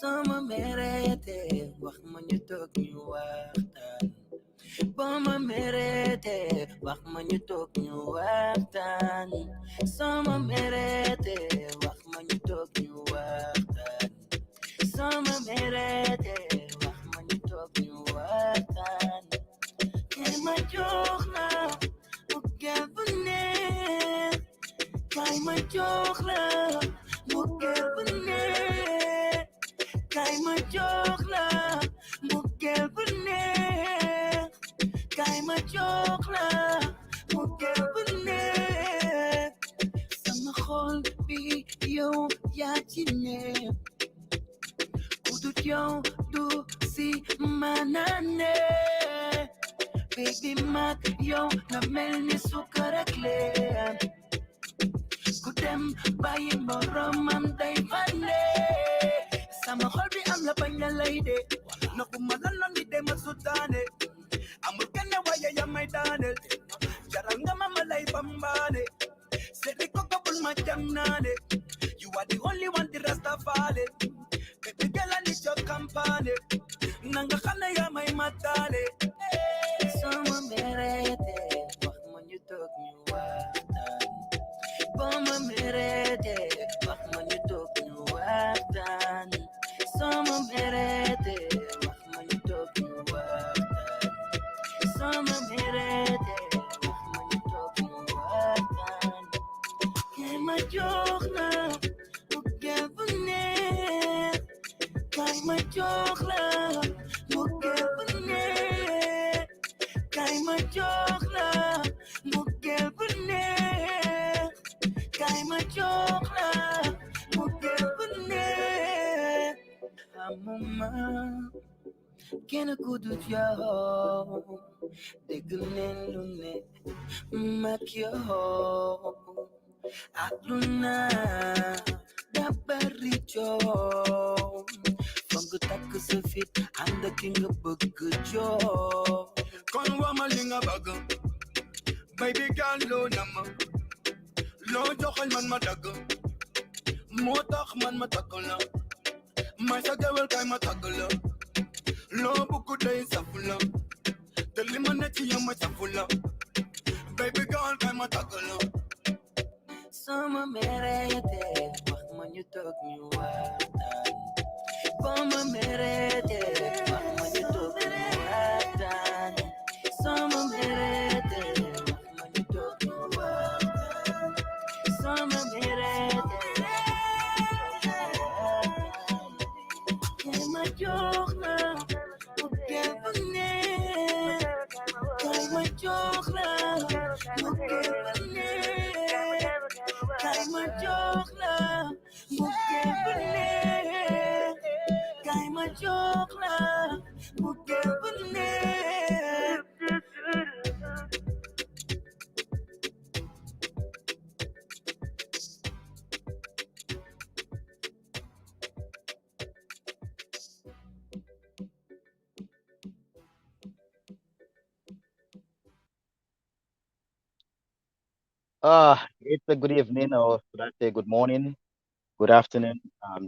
Sama merete wax ma ñu toog ñu waxtaan ba ma merete wax ma ñu toog ñu waxtaan sama merete wax ma ñu toog ñu waxtaan sama merete wax ma ñu toog ñu waxtaan kay ma jox la mu gën neex kay ma jox la mu gën neex kay ma jox la mu gën neex kay ma jox la mu gën neex sama xol bi yow yaa ci ne ku dut yow du si manane baby mag yow na mel ni sukar ak leen ku dem bàyyi boromam day fane sama xol bi am la bañ la lay de na ku ma lan ni de ma sutaane amul kenn waaye ya may daaneel jaral nga ma lay bambaane seeti ko gabul ma jam naane you are the only one the rest of all baby girl I need your company nanga xam ne yaa may mataale sama merete wax ma ñu toog ñu waxtaan ba ma merete wax ma ñu toog ñu waxtaan sama merete wax ma ñu toog ñu waxtaan sama merete wax ma ñu toog ñu waxtaan kay ma jox la mu gën bu neex kay ma jox la mu gën bu neex kay ma jox la mu gën bu neex kay ma jox la mu gën bu neex amuma kenn ku dut yow dégg neen lu ne mag yow aduna da bari coow foog takk sa fit ànd ki nga bëgg coow kon wama li nga bëgg baby girl loo nama loo joxal man ma dagg moo tax man ma takk la may sa gewel kay ma takk la loo bëgg day safu la te li ma ne ci yow ma safu la baby girl kay ma takk la sama merete wax ma ñu toog ñu waxtaan ba ma merete wax ma ñu toog ñu waxtaan sama merete wax ma ñu toog ñu waxtaan sama merete kay ma jox la mu gën bu neex kay ma jox la mu gën bu neex kay ma jox la mu gën bu neex kay ma jox la mu gën bu neex It's a good evening, or should I say good morning, good afternoon,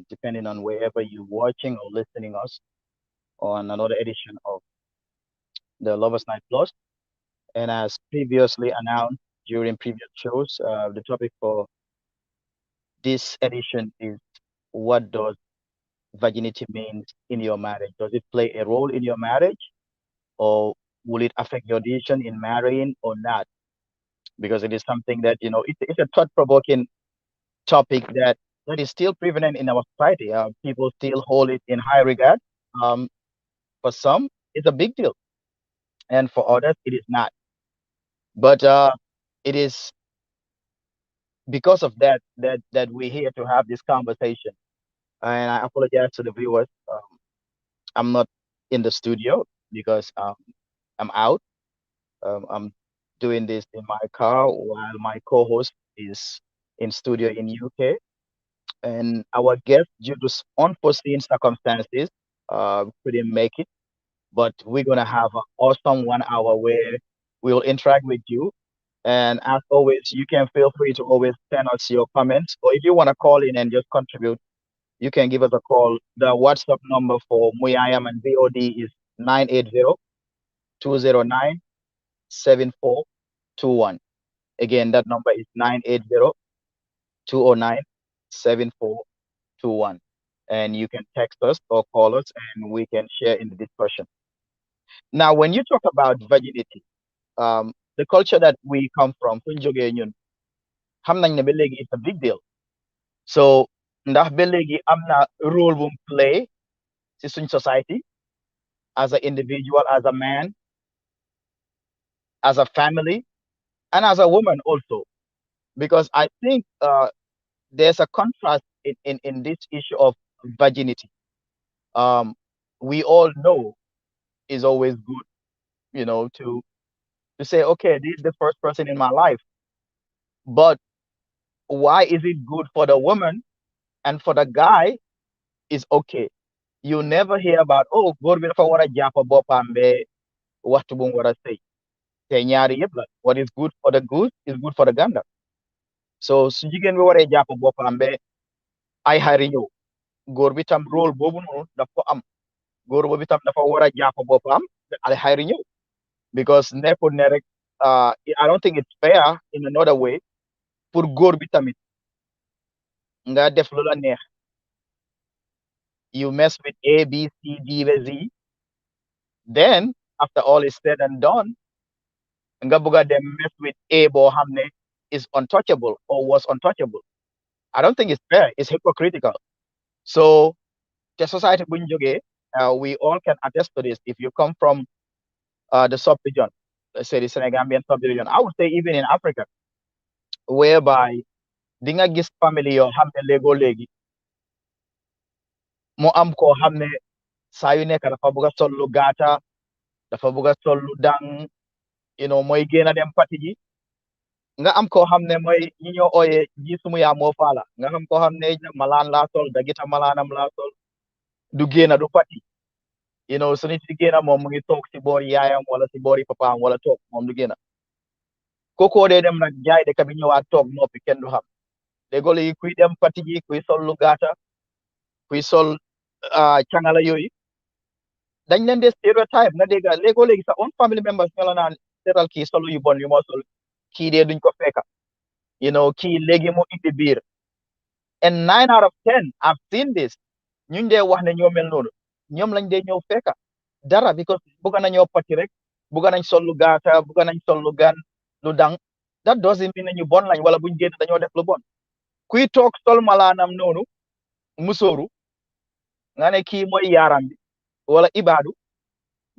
depending on wherever you're watching or listening us on another edition of the Lovers Night Plus. And as previously announced during previous shows, the topic for this edition is, what does virginity mean in your marriage? Does it play a role in your marriage, or will it affect your decision in marrying or not? Because it is something that, it's a thought-provoking topic that is still prevalent in our society. People still hold it in high regard. Um, for some, it's a big deal, and for others, it is not. But it is because of that we're here to have this conversation. And I apologize to the viewers. I'm not in the studio because I'm out. I'm doing this in my car while my co-host is in studio in UK. And our guest, due to unforeseen circumstances, couldn't make it. But we're gonna have an awesome 1 hour where we'll interact with you. And as always, you can feel free to always send us your comments, or if you want to call in and just contribute, you can give us a call. The WhatsApp number for Muyayam and VOD is 980-209-7421. Again, that number is 980-209-7421. And you can text us or call us and we can share in the discussion. Now, when you talk about virginity, the culture that we come from, fuñ jógee ñun, xam nañ ne ba léegi it's a big deal. So ndax ba léegi am na role bu mu play ci suñ society as an individual, as a man, as a family, and as a woman also. Because I think there's a contrast in this issue of virginity. We all know it's always good, to say, okay, this is the first person in my life. But why is it good for the woman and for the guy is okay? You never hear about, oh, góor bi dafa war a jàpp boppam be waxtu bu mu war a sëy. Te ñaari yëpp la. What is good for the goose is good for the gander. So su jigéen bi waree jàpp boppam be ay xari ñëw, góor bi tam rôle boobu noonu daf ko am. Góor boobu tam dafa war a jàpp boppam be ay xari ñëw. Because nekkul ne rek, I don't think it's fair in another way pour góor bi tamit nga def lu la neex. You mess with A, B, C, D, Z. Then, after all is said and done, nga buga dem mess with A boo xam ne is untouchable or was untouchable. I don't think it's fair. It's hypocritical. So, the society buñ jógee, we all can attest to this. If you come from the sub-region, let's say the Senegambian sub-region, I would say even in Africa, whereby di nga gis family yoo xam ne léegoo-léegi mu am koo xam ne saa yu nekk dafa bëgg a sol lu gaata, dafa bëgg a sol lu dang, mooy génn dem pati ji. Nga am koo xam ne mooy ñi ñoo ooyee ji sumu yaa moo faala. Nga xam koo xam ne malaan laa sol, dagita malaanam laa sol, du génn du pati. Su nit si génn moom mu ngi toog si boori yaayam wala si boori papaam wala toog moom du génn. Kookoo dee dem nag jaay de ka bi ñëwaat toog noppi kenn du xam. Léegoo léegi kuy dem pati ji, kuy sol lu gaata, kuy sol cangala yooyu, dañ leen de stereotype nga dégg léegoo léegi sa own family members ñoo la naan seetal kii solu yu bon yu moo sol, kii dee duñ ko fekka. Kii léegi mu indi biir. And 9 out of 10 I've seen this. ñuñ dee wax ne ñoo mel noonu ñoom lañ dee ñëw fekka dara because bugga nañoo pati rek, bugga nañ sol lu gaata, bugga nañ sol lu gan lu dang. That doesn't mean ñu bon lañ wala buñ génn dañoo def lu bon. Kuy toog sol malaanam noonu musóoru nga ne kii mooy yaaram bi wala ibaadu,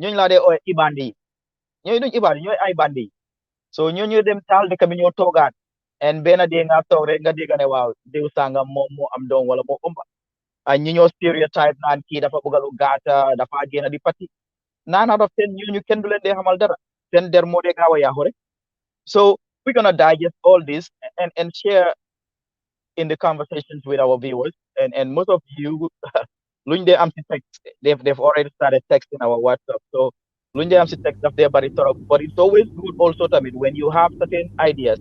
ñooñ laa dee ooye ibandi yi. ñooy duñ ibaadu ñooy ay bandi yi. So ñooñu dem taal dëkk bi ñoo toogaat and benn dee nga toog rek nga dégg ne waaw diw sàngam moom moo am doom wala moo ëmba. ñi ñoo stereotype naan kii dafa bëgg lu gaata, dafa génn di pati. 9 out of 10 ñooñu kenn du leen dee xamal dara. Seen der moo dee gaaw a yaaxu rek. So we're gonna digest all this and share in the conversations with our viewers. And most of you, luñ dee am si text, they've already started texting our WhatsApp. So luñ dee am si text daf dee bari torop. But it's always good also tamit when you have certain ideas,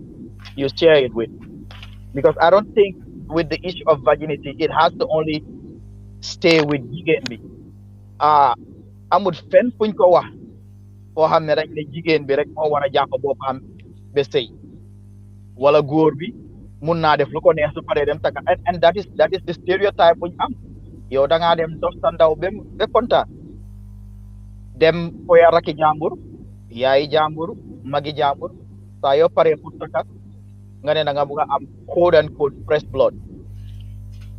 you share it with. Because I don't think with the issue of virginity, it has to only stay with jigéen bi. Amul fenn fuñ ko wax foo xam ne rek ne jigéen bi rek moo war a jàpp boppam ba sëy wala góor bi mun naa def lu ko neex su paree dem takka. And that is the stereotype buñ am. Yow da ngaa dem dox sa ndaw ba kontaan dem foya rakki jàmbur, yaayi jàmbur, magi jàmbur, saa yoo paree pour takka nga ne da nga bëgg a am quote unquote fresh blood.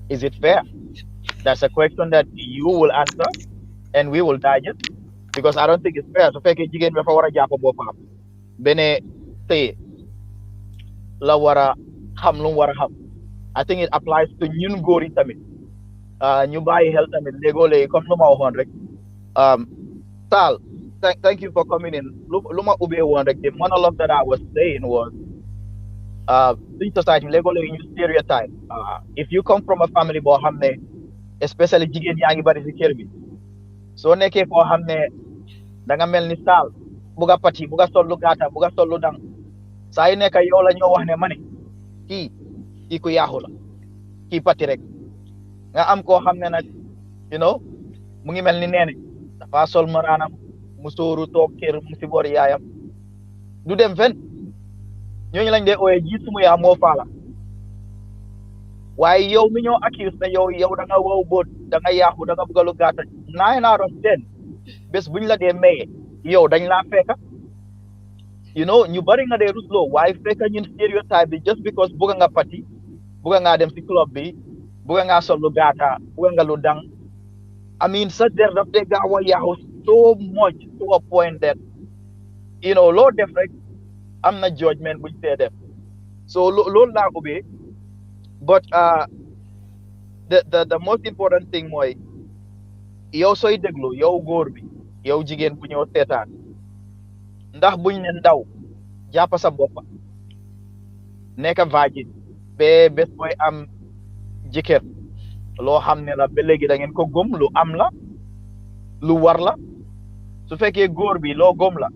Is it fair? That's a question that you will answer and we will digest, because I don't think it's fair. So fekkee jigéen bi dafa war a jàpp boppam bene sëy la war a xam lu mu war a xam. I think it applies to ñun góor yi tamit. ñu bàyyi xel tamit léegoo-léegi comme lu ma waxoon rek. Sal, thank you for coming in. Lu ma ubbee woon rek, the monologue that I was saying was in society léegoo-léegi ñu stereotype. If you come from a family boo xam ne especially jigéen yaa ngi bari si kër bi, soo nekkee koo xam ne da nga mel ni Sal buga pati buga sol lu gaata buga sol lu dang, saa yu nekk yow la ñoo wax ne ma ne kii ku yaaxu la, kii pati rek nga am koo xam ne nag you know mu ngi mel ni neene dafa sol maraanam mu sóoru toog kër mu si boori yaayam du dem fen ñooñu lañ dee ooyee ji sumu yaa moo faala waaye yow mi ñoo accuse ne yow da nga wow boot da nga yaaxu da nga bëgg lu gàtta 9 out of 10 bés buñ la dee maye yow dañ laa fekka ñu bari nga dee rusloo waaye fekka ñun stéréotype bi just because bëgg nga pati bëgg ngaa dem si club bi bëgg ngaa sol lu gàtta bëgg nga lu dang I mean sa der daf dee gaaw a yaaxu so much to a point that loo def rek am na judgment buñ see def so loolu laa ubbee but the most important thing mooy yow sooy déglu yow góor bi yow jigéen bu ñëw seetaan ndax buñ ne ndaw jàppa sa boppa nekk virgin ba bés booy am jëkkër loo xam ne la ba léegi da ngeen ko gëm lu am la lu war la su fekkee góor bi loo gëm la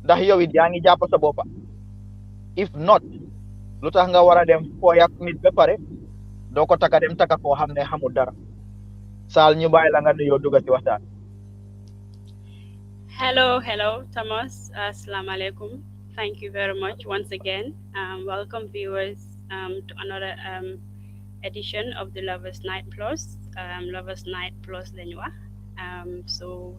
ndax yow it yaa ngi jàpp sa boppa if not lu tax nga war a dem fooy ak nit ba pare doo ko taka dem taka koo xam ne xamul dara Saal ñu bàyyi la nga nuyoo dugg ci waxtaan. Hello, Thomas. Assalamu alaikum. Thank you very much once again. Welcome, viewers, to another edition of the Lovers Night Plus. Lovers Night Plus Lenua. So,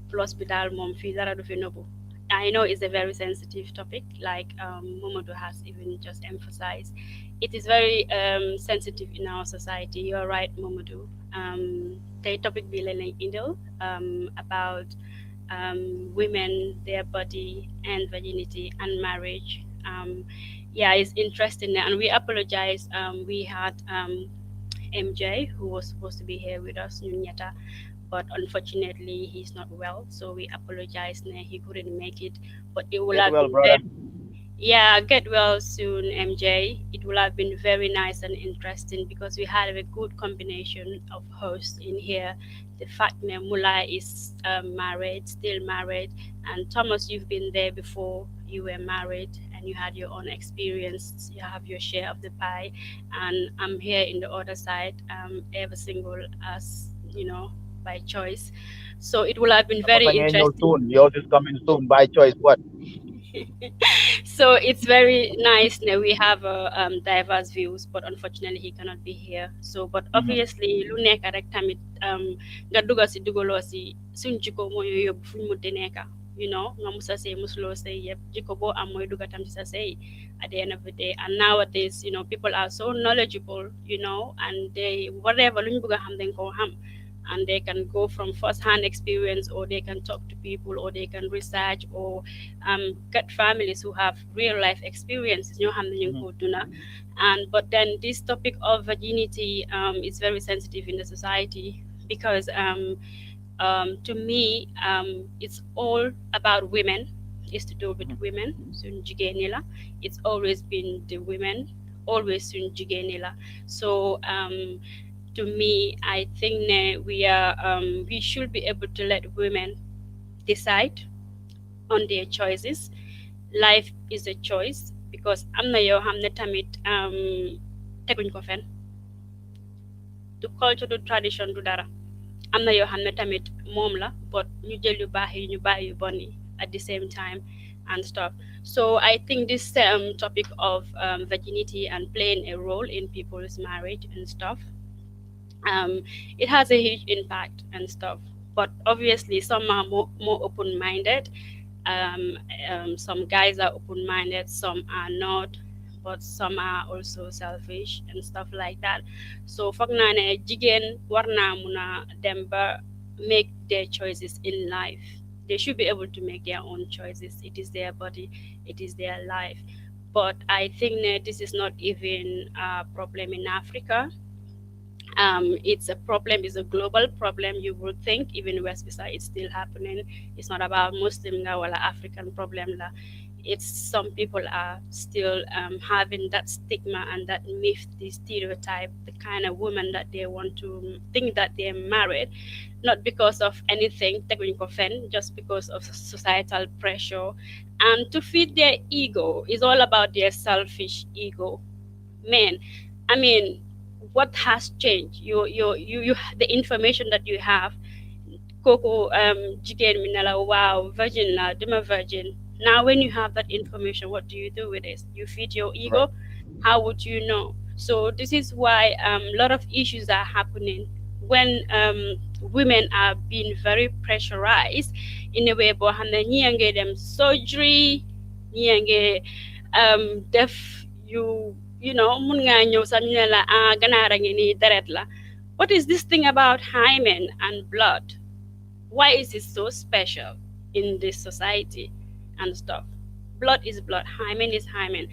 plus bidal mom fi dara du fi nobu. I know it's a very sensitive topic, like Momodo has even just emphasized. It is very sensitive in our society. You're right, Momodo. The topic bi leen indil about women, their body and virginity and marriage. Yeah, it's interesting, and we apologize. We had MJ who was supposed to be here with us, Nunyata, but unfortunately he's not well, so we apologize. He couldn't make it, but it will Get have well, been brother. yeah, get well soon, MJ. It will have been very nice and interesting because we had a good combination of hosts in here. The fact that Mulai is married, still married, and Thomas, you've been there before. You were married and you had your own experience. You have your share of the pie, and I'm here in the other side, ever single as by choice. So it will have been Dapat very ngeen ñëw interesting. soon. Yours is coming soon by choice. What? So it's very nice that we have diverse views, but unfortunately he cannot be here. So, but Mhm. obviously, lu nekk rek tamit nga duga si dugaloo si suñ jikko moo ñu yóbbu fuñ mu di nekka. Nga musa say musuloo say yëpp jikko boo am mooy duga tam ci sa say at the end of the day. And nowadays, people are so knowledgeable, and they whatever luñ bëgg a xam dañ koo xam, and they can go from first-hand experience, or they can talk to people, or they can research, or get families who have real life experiences Mhm. and but then this topic of virginity is very sensitive in the society because to me it's all about women. It's to do with Mhm. women. Sun jigéen ñi la. It's always been the women, always sun jigéen ñi la. So to me, I think we should be able to let women decide on their choices. Life is a choice because am na yoo xam ne tamit teguñ ko fen, du culture, du tradition, du dara. Am na yoo xam ne tamit moom la, but ñu jël yu baax yi ñu bàyyi yu bon yi at the same time and stuff. So I think this topic of virginity and playing a role in people's marriage and stuff, it has a huge impact and stuff. But obviously, some are more open minded. Some guys are open minded, some are not, but some are also selfish and stuff like that. So, foog naa ne jigéen war naa mun a dem ba make their choices in life. They should be able to make their own choices. It is their body, it is their life. But I think that this is not even a problem in Africa. It's a problem, it's a global problem. You would think even West Visa it's still happening. It's not about Muslim nga wala African problem la. It's some people are still having that stigma and that myth, the stereotype, the kind of woman that they want to think that they're married, not because of anything, just because of societal pressure and to feed their ego. Is all about their selfish ego. Man, I mean, what has changed, the information that you have. Koko jigéen mi ne la wow virgin la dama virgin. Now when you have that information, what do you do with it? You feed your Right. ego. How would you know? So this is why a lot of issues are happening when women are being very pressurized in a way boo xam ne ñii a ngi dem surgery, ñii a ngi def you know mun ngaa ñëw sax ñu ne la ah ganaar a ngi nii deret la. What is this thing about hymen and blood? Why is it so special in this society and stuff? Blood is blood, hymen is hymen.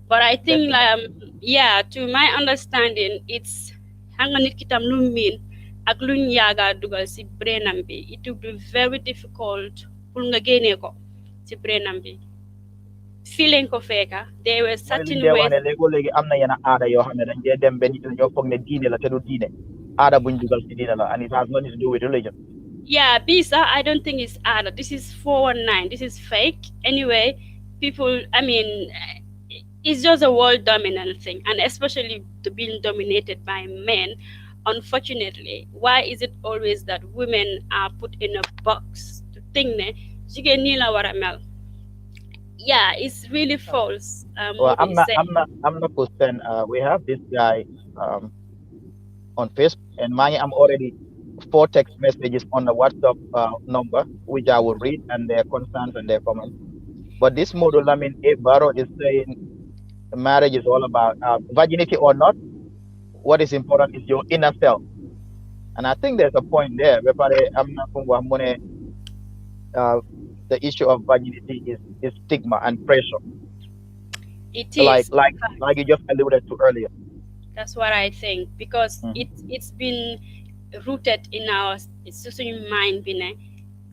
But I think, Definitely. yeah, to my understanding, it's hanga nit ki tam lu mean ak luñ yaga dugal si brainam bi. It will be very difficult pour nga génne ko si brainam bi. Feeling ko feka, there were mooy liñ certain dee wax ways. ne léegoo-léegi am na yenn aada yoo xam ne dañ dee dem ba nit ñi dañoo foog ne diine la te du diine aada buñ dugal ci diine la and it has nothing to do with religion. Yeah, Bisa, I don't think it's ada. This is 419. This is fake. Anyway, people, I mean, it's just a world dominant thing, and especially being dominated by men. Unfortunately, why is it always that women are put in a box to think ne jigéen nii la war a mel? Yeah, it's really false. Well, What we say. I'm not posting. We have this guy um, on Facebook, and I'm already 4 text messages on the WhatsApp number, which I will read, and their concerns and their comments. But this model, I mean, A. Barrow is saying marriage is all about virginity or not. What is important is your inner self, and I think there's a point there. Whereby I'm not going to uh, the issue of virginity is stigma and pressure, It like is. like like you just alluded to earlier. That's what I think because Mhm. it's been rooted in our social mind. Bine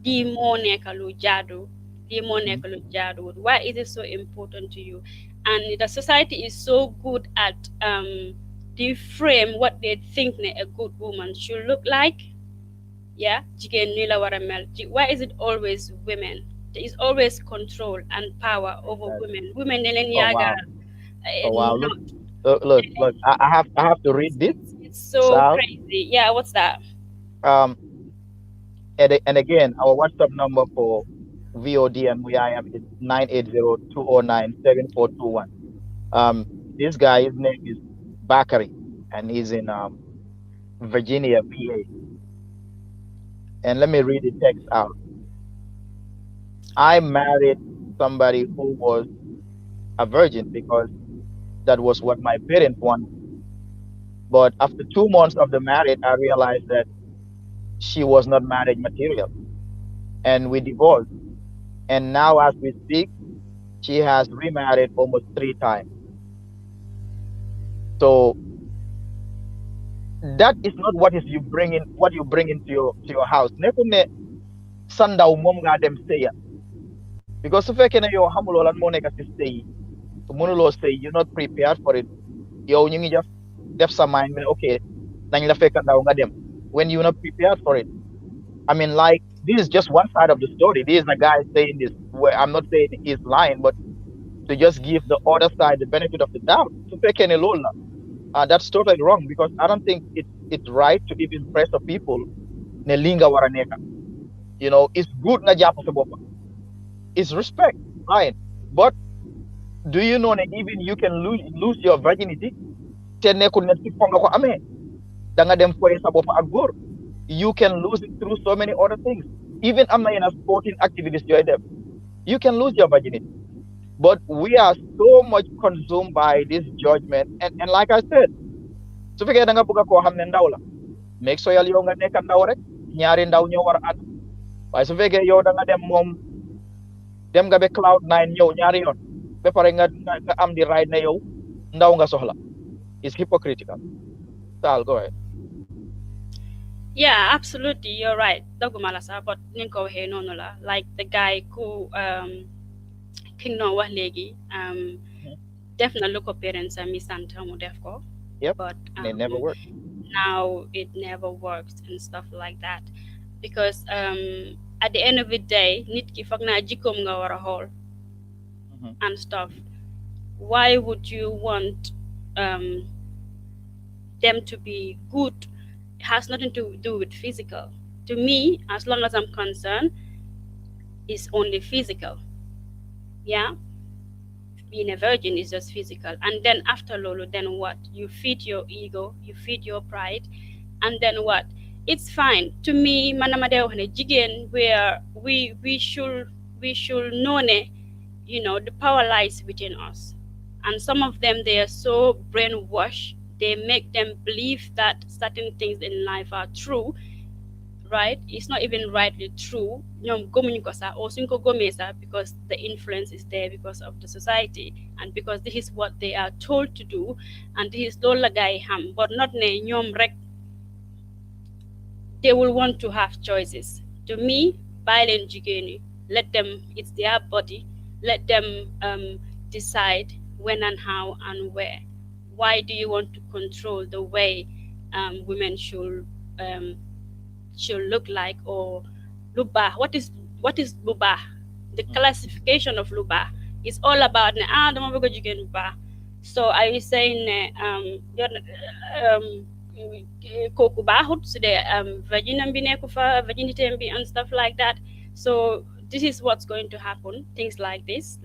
di moo nekk lu jaadu, di moo nekk lu jaaduwut. Why is it so important to you? And the society is so good at the frame what they think a good woman should look like. Yeah, jigéen nii la war a mel. Why is it always women? There is always control and power over Right. women. Women ne leen Oh wow. yaaga Oh wow. Look, not. look. I have to read this, It's so Sal. crazy. Yeah, what's that? Um, and again, our WhatsApp number for VOD and WIM is 980-209-7421. This guy, his name is Bakari, and he's in Virginia, VA. And let me read the text out. I married somebody who was a virgin because that was what my parents wanted. But after 2 months of the marriage, I realized that she was not marriage material, and we divorced. And now, as we speak, she has remarried almost 3 times. So that is not what you bring into your house. Nekune sandaw mom nga dem stay. Because if you yo hamulo lan mo nekk si stay, mënuloo stay, you're not prepared for it. Yo ñu ngi just def sa mind ne, okay, nañ la fekk ndaw nga dem. When you're not prepared for it. I mean, like, this is just one side of the story. This is a guy saying this. Where I'm not saying he's lying, but to just give the other side the benefit of the doubt. To fake any lola, that's totally wrong because I don't think it's right to even pressure people. Ne linga waraneka. It's good na japo sa bopa. It's respect, fine. But do you know that even you can lose your virginity? Tene kun net ponga ko ame. Danga dem foye sa bopa agor. You can lose it through so many other things. Even I'm in a sporting activities join them. You can lose your virginity. But we are so much consumed by this judgment. And like I said, so figure nga buga ko hamne ndaw la. Make sure yo nga nek ndaw rek, ñaari ndaw ñoo war and. Waaye su fekkee yow da nga dem moom dem nga be cloud 9 ñëw ñaari yoon ba pare nga am di right ne yow ndaw nga soxla. It's hypocritical. Sal, go ahead. Yeah, absolutely. You're right. Doguma la sax, but ni nga ko waxee noonu la. Like the guy ku king no wax léegi def na lu ko parents am yi sant mu def ko. Yep. But And it never worked. now it never works and stuff like that because at the end of the day nit ki foog naa jikkoom nga war a xool and stuff. Why would you want them to be good has nothing to do with physical. To me, as long as I'm concerned, it's only physical. Yeah, being a virgin is just physical. And then after Lolo, then what? You feed your ego, you feed your pride, and then what? It's fine. To me, manamade ohne jigen, where we should know ne, the power lies within us. And some of them, they are so brainwashed, they make them believe that certain things in life are true, right? It's not even rightly true. ñoom gëmuñu ko sax or suñ ko gëmee sax because the influence is there because of the society and because this is what they are told to do and this is loolu la gaa yi xam but not ne ñoom rek they will want to have choices. To me, bàyyi leen jigéen ñi, let them, it's their body, let them decide when and how and where. Why do you want to control the way women should look like or luba? What is luba? The classification of luba is all about ne dama bëgg a jigéen bu baax. So I was saying ne kooku baaxut su dee virginam bi nekku fa virginity bi and stuff like that. So this is what's going to happen, things like this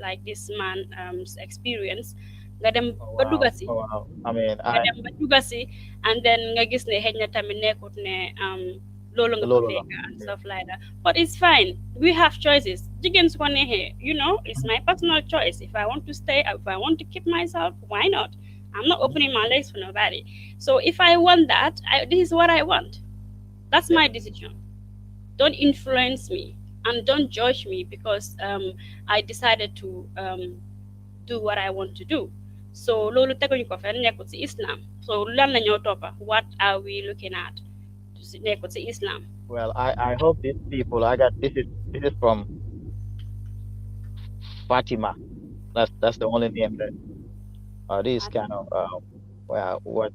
man's experience nga dem ba Wow. dugga si Wow. I mean, nga dem ba dugga si and then nga gis ne xëj na tamit nekkut ne loolu nga fa Lolo la. fekk and stuff like that. But it's fine. We have choices. Jigéen su ko neexee, it's my personal choice. If I want to stay, if I want to keep myself, why not? I'm not opening my legs for nobody. So if I want that, this is what I want. That's my decision. Don't influence me and don't judge me because I decided to do what I want to do. So loolu teguñu ko fenn nekkut ci Islam. So lan la ñoo toppa? What are we looking at? Nekkut ci Islam. Well, I hope these people. I got this is from Fatima. That's the only name that this kind of well what.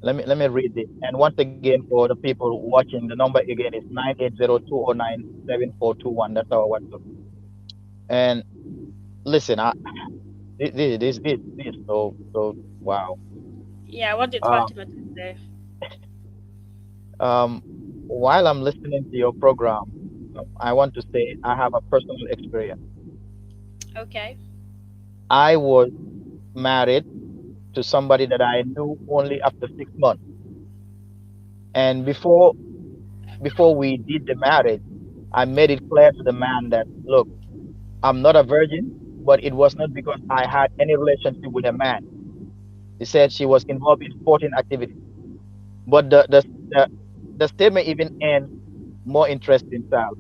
Let me read this. And once again, for the people watching, the number again is 980-209-7421. That's our WhatsApp. And listen, this. So wow. Yeah, what did Um, Fatima say? um, while I'm listening to your program, I want to say I have a personal experience. Okay. I was married to somebody that I knew only after 6 months, and before we did the marriage, I made it clear to the man that look, I'm not a virgin, but it was not because I had any relationship with a man. He said she was involved in sporting activities, but the statement even ends more interesting, Sal.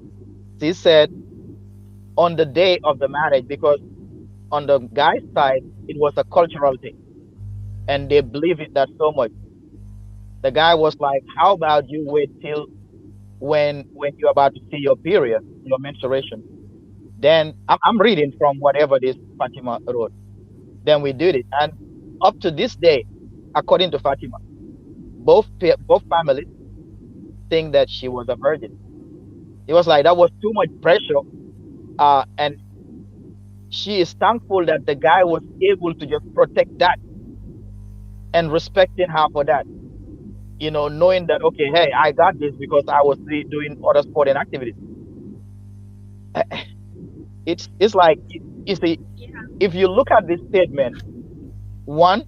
She said on the day of the marriage, because on the guy's side it was a cultural thing, and they believe in that so much. The guy was like, "How about you wait till when you're about to see your period, your menstruation?" Then I'm reading from whatever this Fatima wrote. Then we did it, and up to this day, according to Fatima, both families think that she was a virgin. It was like that was too much pressure, and she is thankful that the guy was able to just protect that and respecting her for that. Knowing that okay, hey, I got this because I was doing other sporting activities. It's like you see, Yeah. if you look at this statement, one,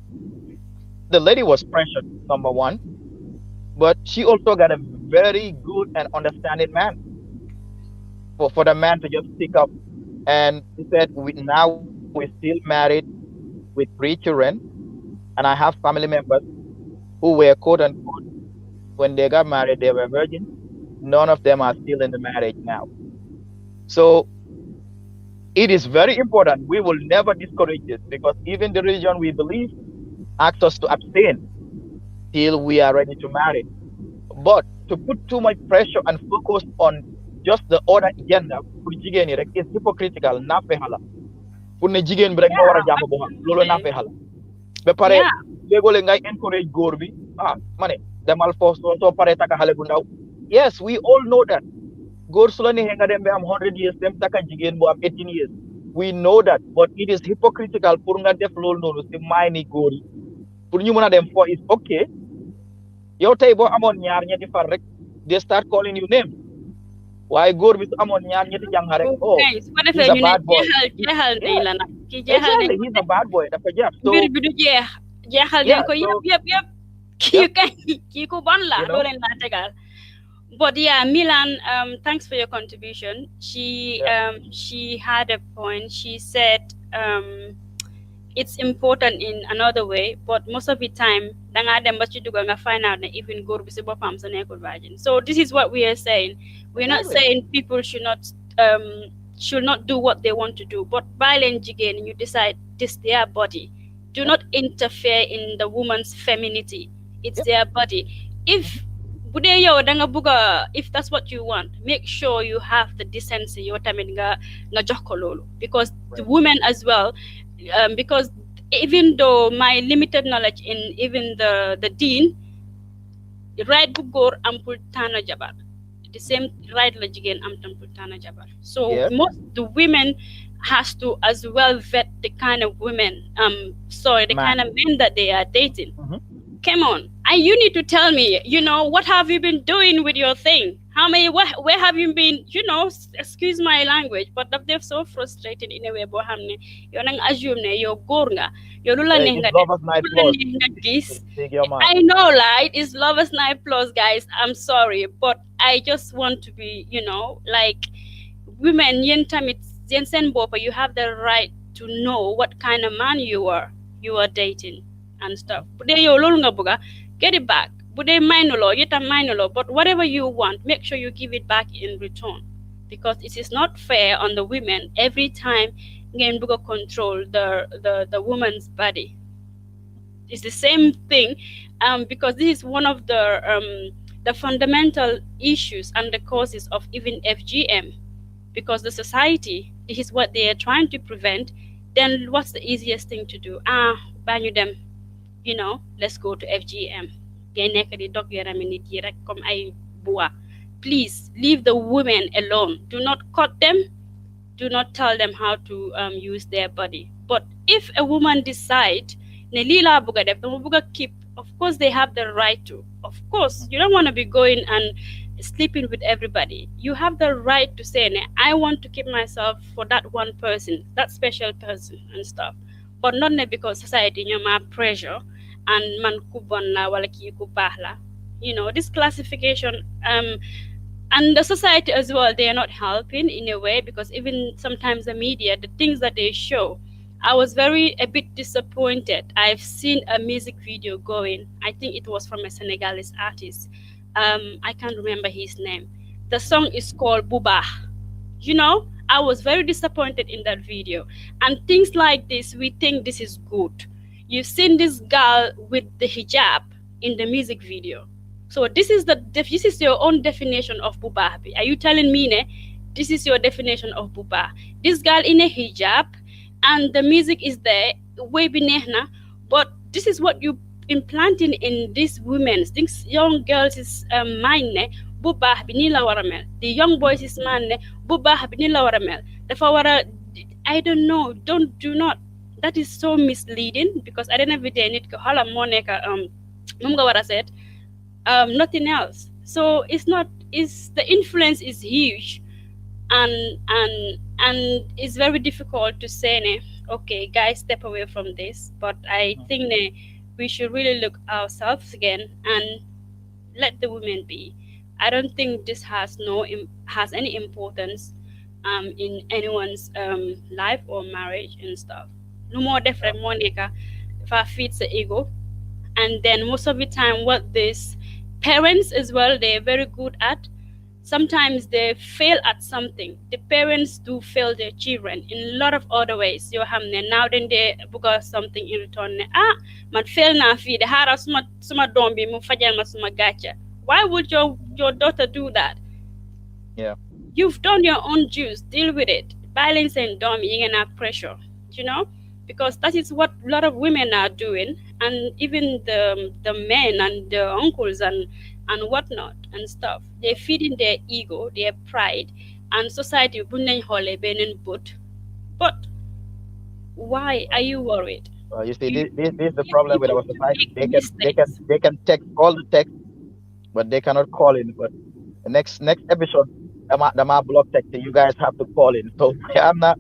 the lady was pressured, number one, but she also got a very good and understanding man for the man to just pick up. And he said, now we're still married with 3 children, and I have family members who were quote unquote when they got married, they were virgins. None of them are still in the marriage now. So it is very important. We will never discourage this because even the religion we believe asks us to abstain till we are ready to marry. But to put too much pressure and focus on just the other gender pour jigéen ñi rek is hypocritical naafeq la pour ne jigéen bi rek nga war a Yeah, jàpp boppam loolu absolutely. naafeq la ba pare Yeah. léegoo ngay encourage góor bi ma ne demal foofu soo paree taka xale bu ndaw. Yes, we all know that góor su la neexee nga dem ba am 100 years dem taka jigéen bu am 18 years. We know that, but it is hypocritical pour nga def loolu noonu si maay ni góor yi pour ñu mën a dem fo is okay, yow tey boo amoon ñaar ñetti far rek they start calling you name waaye góor bi su amoon ñaar ñetti jàng rek oh kay su ko he's defee a ñu ne bad boy. jeexal nañ Yeah, la nag kii jeexal nañ exactly. ko He's te a bad boy. Dafa jeex. mbir So bi du jeex jeexal nañ yeah, ko so yëpp kii yep, kay kii ku bon la you doo know, leen laa tegal. But yeah, Milan, thanks for your contribution. yeah, She had a point. She said it's important in another way, but most of the time, danga dem ba ci duga nga find out that even go to bopam sa nekkul virgin. So this is what we are saying. We're not exactly. saying people should not do what they want to do, but violent again, you decide this their body. Do Yep, not interfere in the woman's femininity. It's yep, their body. If bu dee yow da nga bugg a if that's what you want, make sure you have the decency yow tamit nga jox ko loolu, because the right. women as well, because even though my limited knowledge in even the dean, right bu góor am pour tànn jabar, the same right la jigéen am tam pour tànn jabar. So Yeah, most the women has to as well vet the kind of women the man. kind of men that they are dating. Hmm. Come on, you need to tell me, what have you been doing with your thing? Where have you been, excuse my language, but they're so frustrated in a way, boo xam ne yow nang assume ne yow góor nga, yow lu la Hey, neex it's nga def, Lovers Night lu la Plus. neex nga gis. Take your man. I know, right? It's Lovers Night Plus, guys. I'm sorry, but I just want to be, like women, yen tamit yen sen bopa, you have the right to know what kind of man you are dating and stuff. Bu dee yow loolu nga bëgga, get it back. Bu dee maynuloo, yitam maynuloo, but whatever you want, make sure you give it back in return, because it is not fair on the women every time ngeen bëgga control the woman's body. It's the same thing, because this is one of the fundamental issues and the causes of even FGM, because the society, this is what they are trying to prevent. Then what's the easiest thing to do? Banyu them, let's go to FGM. Please leave the women alone. Do not cut them. Do not tell them how to use their body. But if a woman decide, keep, of course they have the right to. Of course, you don't want to be going and sleeping with everybody. You have the right to say, I want to keep myself for that one person, that special person and stuff. But not because society, my pressure and man kubon la wala ki ku baax la. This classification, and the society as well, they are not helping in a way, because even sometimes the media, the things that they show, I was a bit disappointed. I've seen a music video going, I think it was from a Senegalese artist. I can't remember his name. The song is called Buba. I was very disappointed in that video. And things like this, we think this is good. You've seen this girl with the hijab in the music video. So this is your own definition of Buba. Are you telling me this is your definition of Buba? This girl in a hijab, and the music is there, way binehna, but this is what you implanting in these these young girls' mind ne bu baax bi nii la war a mel. The young boys' mind ne bu baax bi nii la war a mel. Dafa war a, I don't know, do not. That is so misleading, because at the end of the day nit ko xolam moo nekk moom nga war a seet, nothing else. So the influence is huge, and it's very difficult to say okay guys, step away from this. But I think we should really look ourselves again and let the women be. I don't think this has any importance in anyone's life or marriage and stuff. No more different Monica if I feed the ego. And then most of the time what these parents as well, they're very good at, sometimes they fail at something. The parents do fail their children in a lot of other ways. Now then they book something in return. Man fail na fi de hara suma dombi mu fajal ma suma gacha. Why would your daughter do that? Yeah. You've done your own dues. Deal with it. Violence and dummy and pressure. Because that is what a lot of women are doing, and even the men and the uncles and whatnot and stuff. They're feeding their ego, their pride, and society but why are you worried? You see, this is the problem with our society. They can take all the text but they cannot call in. But the next episode, the my block text, you guys have to call in. So I'm not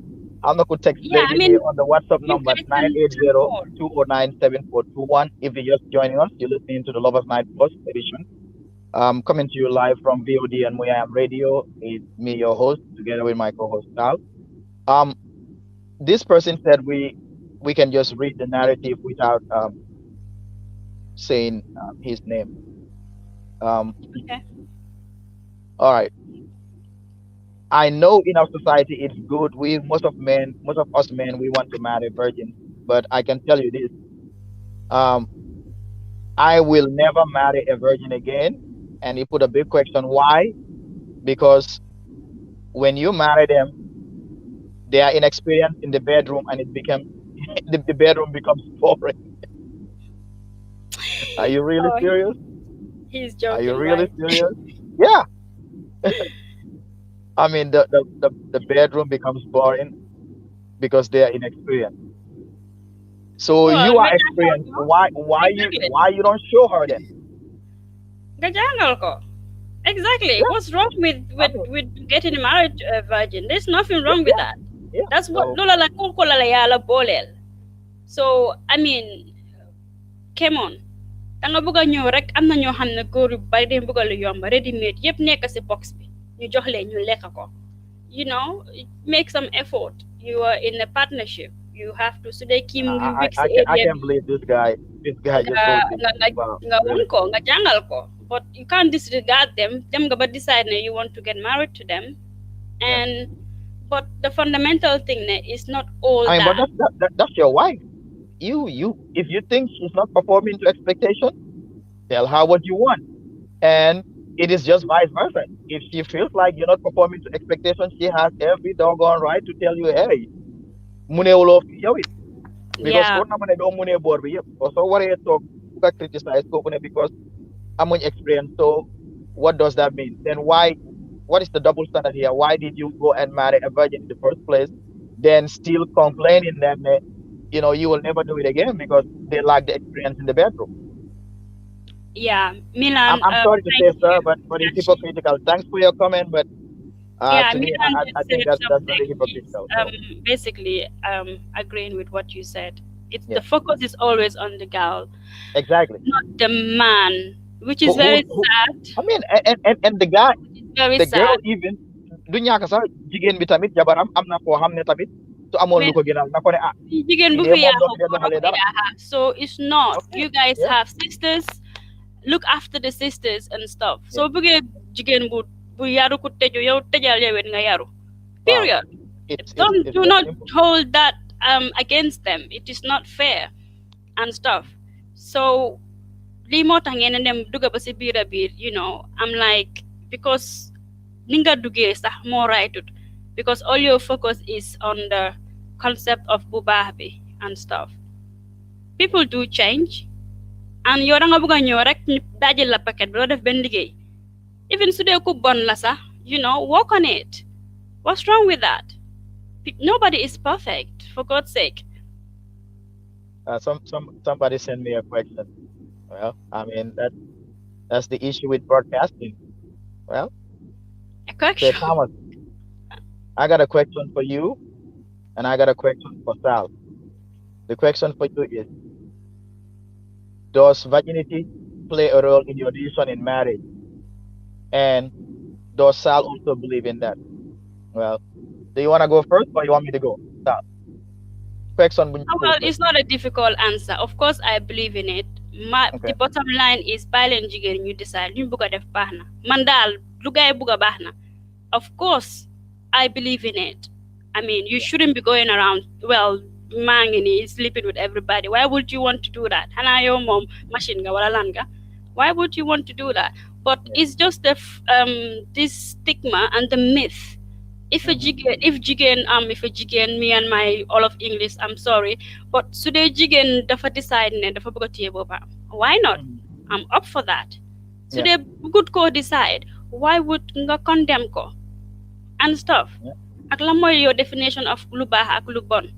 going to text Yeah, I lady mean, here on the WhatsApp you number guys nine eight can zero call. 209 7421. If you're just joining us, you're listening to the Lovers Night Plus edition. Coming to you live from VOD and Muyam Radio. It's me, your host, together with my co-host Tal. Um, this person said we can just read the narrative without saying his name. Um, Okay. all right. I know in our society it's good. Most of us men, we want to marry virgins. But I can tell you this: um, I will never marry a virgin again. And he put a big question: why? Because when you marry them, they are inexperienced in the bedroom, and it becomes the bedroom becomes boring. Are you really Oh, serious? he's Are you joking, really right? serious? Yeah. I mean, the bedroom becomes boring because they are inexperienced. So Well, you nga are jangal experienced. ko. Why Exactly. you don't show her then? Nga jangal ko. Exactly. Yeah, What's wrong I mean, with getting married to a virgin? There's nothing yeah, wrong with yeah, that. yeah. That's what So lola la koko la yala bolel. So I mean, come on. Danga bëgg a ñëw rek am na ñoo xam ne góor yu bari dañ bëgg a lu yomb ready made yëpp nekk si box bi ñu jox leen ñu lekk ko. You know, make some effort. You are in a partnership. You have to su dee kii mu ngi weak si I area can't bi believe this guy. This guy just nga told me. nga nga Wow, nga won really? ko nga jàngal ko. But you can't disregard them. Dem nga ba decide ne you want to get married to them. Yeah. And but the fundamental thing ne is not all I mean, but that. that's your wife. If you think she's not performing to expectation, tell her what you want. And it is just vice versa. If she feels like you're not performing to expectation, she has every doggone right to tell you, hey, mune ulo yow it. Because Yeah. ko naman do mune board bi yep. So what you talk ka criticize ko because amuñ experience. So what does that mean? Then what is the double standard here? Why did you go and marry a virgin in the first place? Then still complaining that you will never do it again because they lack the experience in the bedroom. Yeah. Milan, I'm sorry to thank say, sir, you. but it's Actually, hypocritical. Thanks for your comment, but yeah, to me, Milan I just think said that's something. very Is hypocritical. So basically agreeing with what you said. It's yeah, the focus is always on the girl, exactly. not the man, which is Who, very who sad. I mean, and the guy, Very the girl sad. even du ñàkk sax jigéen bi tamit jabaram am na koo xam ne tamit su amoon lu When ko gënal na ko ne jigéen bu kii de fi moom doo yaaxu fi dee góor a doxalee ko dara. yaaxa. So it's not. Okay, You guys yeah, have sisters. Look after the sisters and stuff. yeah, So bëggee jigéen bu yaru ku tëju yow tëjal yow it nga yaru. wow. Period. It's Do very not simple. hold that against them. It is not fair and stuff. So lii moo tax ngeen dem dugga ba si biir a biir, I'm like, because ni nga duggee sax moo rightut, because all your focus is on the concept of bu baax bi and stuff. People do change, and yow da nga bëgg a ñëw rek ñu dajil la paquet bi doo def benn liggéey. Even su dee ku bon la sax, work on it. What's wrong with that? Nobody is perfect, for God's sake. Somebody sent me a question. Well, I mean that's the issue with broadcasting. Well, A say correction. Thomas, I got a question for you, and I got a question for Sal. The question for you is: does virginity play a role in your decision in marriage? And does Sal also believe in that? Well, do you want to go first, or you want me to go? Sal, question bu ñu Oh, pose well, la. it's not a difficult answer. Of course, I believe in it. The Okay. bottom line is bàyyi leen jigéen ñu decide ñu bugg a def baax na. Man daal lu gaay bugg a baax na. Of course, I believe in it. I mean, you Yeah. shouldn't be going around, well, maa ngi nii sleeping with everybody. Why would you want to do that? Xanaa yow moom machine nga wala lan nga? Why would you want to do that? But Yeah. it's just this stigma and the myth. If a jigéen, me and my all of English, I'm sorry, but su dee jigéen dafa decide ne dafa bëgg a téye boppam, why not? Mhm. I'm up for that. So Yeah. they good ko decide, why would nga condemn ko and stuff? Yeah. Ak la mooy your definition of lu baax ak lu bon.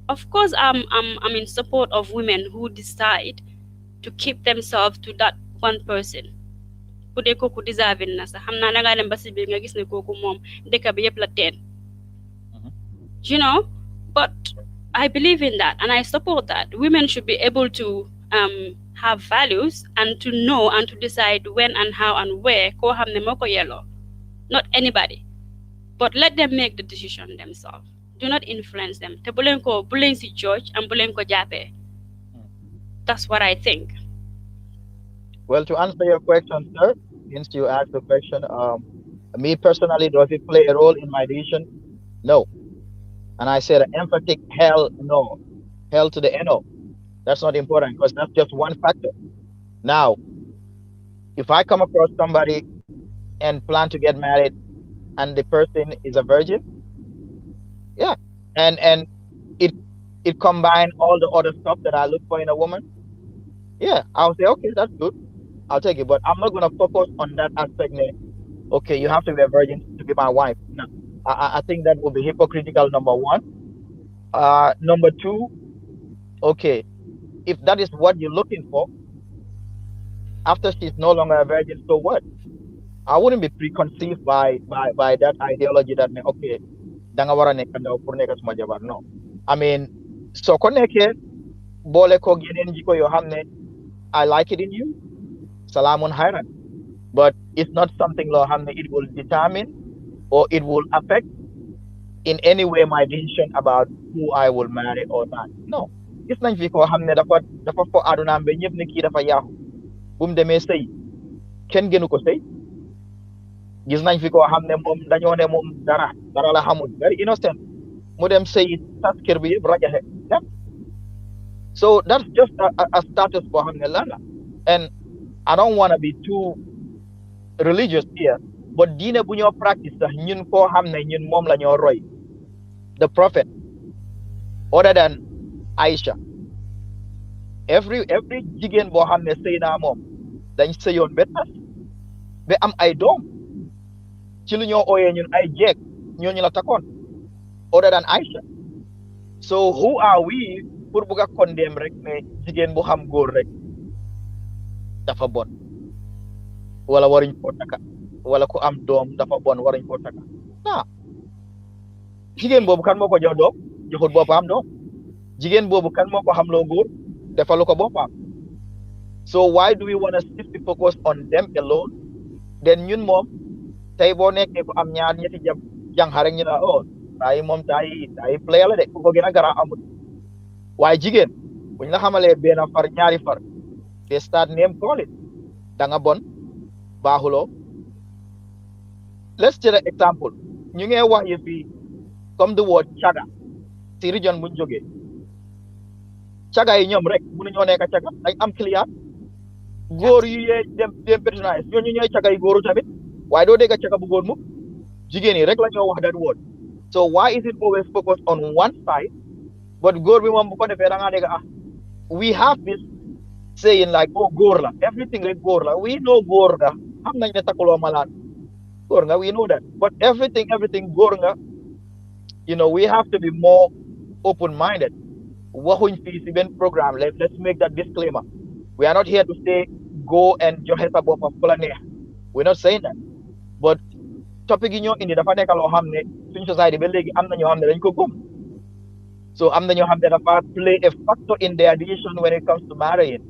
Of course, I'm in support of women who decide to keep themselves to that one person. bu dee kooku deserving na sax xam naa dangaa dem ba si biir nga gis ne kooku moom dëkk bi yëpp la teen you know. But I believe in that and I support that. Women should be able to have values and to know and to decide when and how and where koo xam ne moo ko yelloo, not anybody, but let them make the decision themselves. Do not influence them. Te bu leen si judge and bu leen ko jàppee. That's what I think. Well, to answer your question, sir, since you asked the question, me personally, does it play a role in my decision? No. And I said emphatic hell no. Hell to the no. That's not important because that's just one factor. Now, if I come across somebody and plan to get married and the person is a virgin, yeah, and it combine all the other stuff that I look for in a woman, yeah, I'll say, okay, that's good. I'll take it. But I'm not gonna focus on that aspect. Okay, you have to be a virgin to be my wife. No. I think that would be hypocritical, number one. Number two, okay, if that is what you're looking for, after she's no longer a virgin, so what? I wouldn't be preconceived by that ideology that okay, danga wara nekk ndaw pour nekk suma jabar. No. I mean, so ko nekkee boole ko yeneen jiko yoo xam ne I like it in you, salamun hayran. But it's not something loo xam ne it will determine or it will affect in any way my decision about who I will marry or not. No. Gis nañ fi koo xam ne dafa fo adunaam ba ñëpp ne kii dafa yaaxu bu mu demee sëy kenn gënu ko sëy. Gis nañ fi koo xam ne moom dañoo ne moom dara la xamul, very innocent, mu dem sëy tas kër bi yëpp rajaxe. So that's just a status boo xam ne lan la. And I don't want to be too religious here, but diine bu ñoo practice sax ñun koo xam ne ñun moom la ñoo roy, the prophet, other than Aisha, every jigéen boo xam ne sëy naa moom dañ sëyoon ba tas ba am ay doom ci lu ñoo ooyee ñun ay jeeg ñooñu la takkoon, other than Aisha. So who are we pour bugg a condemn rek ne jigéen bu xam góor rek dafa bon wala waruñ koo taka wala ku am doom dafa bon waruñ koo taka. Nah, jigéen boobu kan moo ko jox doom? Joxut boppam doom. Jigéen boobu kan moo ko xamloo góor? Defalu ko boppam. So why do we want to simply focus on them alone? Then ñun moom tey boo nekkee ko am ñaar ñetti jànxa rek ñu ne oh tay moom tay play la de ku ko gën a garaaw amul. Waaye jigéen buñ la xamalee benn far ñaari far they start name calling. Da nga bon, baaxuloo. Let's take an example. ñu ngi wax yi fii comme the word caga si region buñ jógee. Caga yi ñoom rek mënuñoo nekk caga dañ am client. Góor yu yee dem personnalité ñooñu ñooy caga yi góoru tamit waaye doo dégg caga bu góor mu jigéen yi rek la ñoo wax that word. So why is it always focused on one side but góor bi moom bu ko defee da ngaa dégg we have this saying like oh góor la everything rek góor la we know góor nga xam nañ ne takkuloo malaan góor nga we know that but everything góor nga you know we have to be more open-minded. Waxuñ fii si benn programme let's make that disclaimer. We are not here to say go and joxe sa bopp fu la neex. We're not saying that. But topic yi ñoo indi dafa nekk loo xam ne suñ society ba léegi am na ñoo xam ne dañ ko gëm. So am na ñoo xam ne dafa play a factor in their decision when it comes to marrying.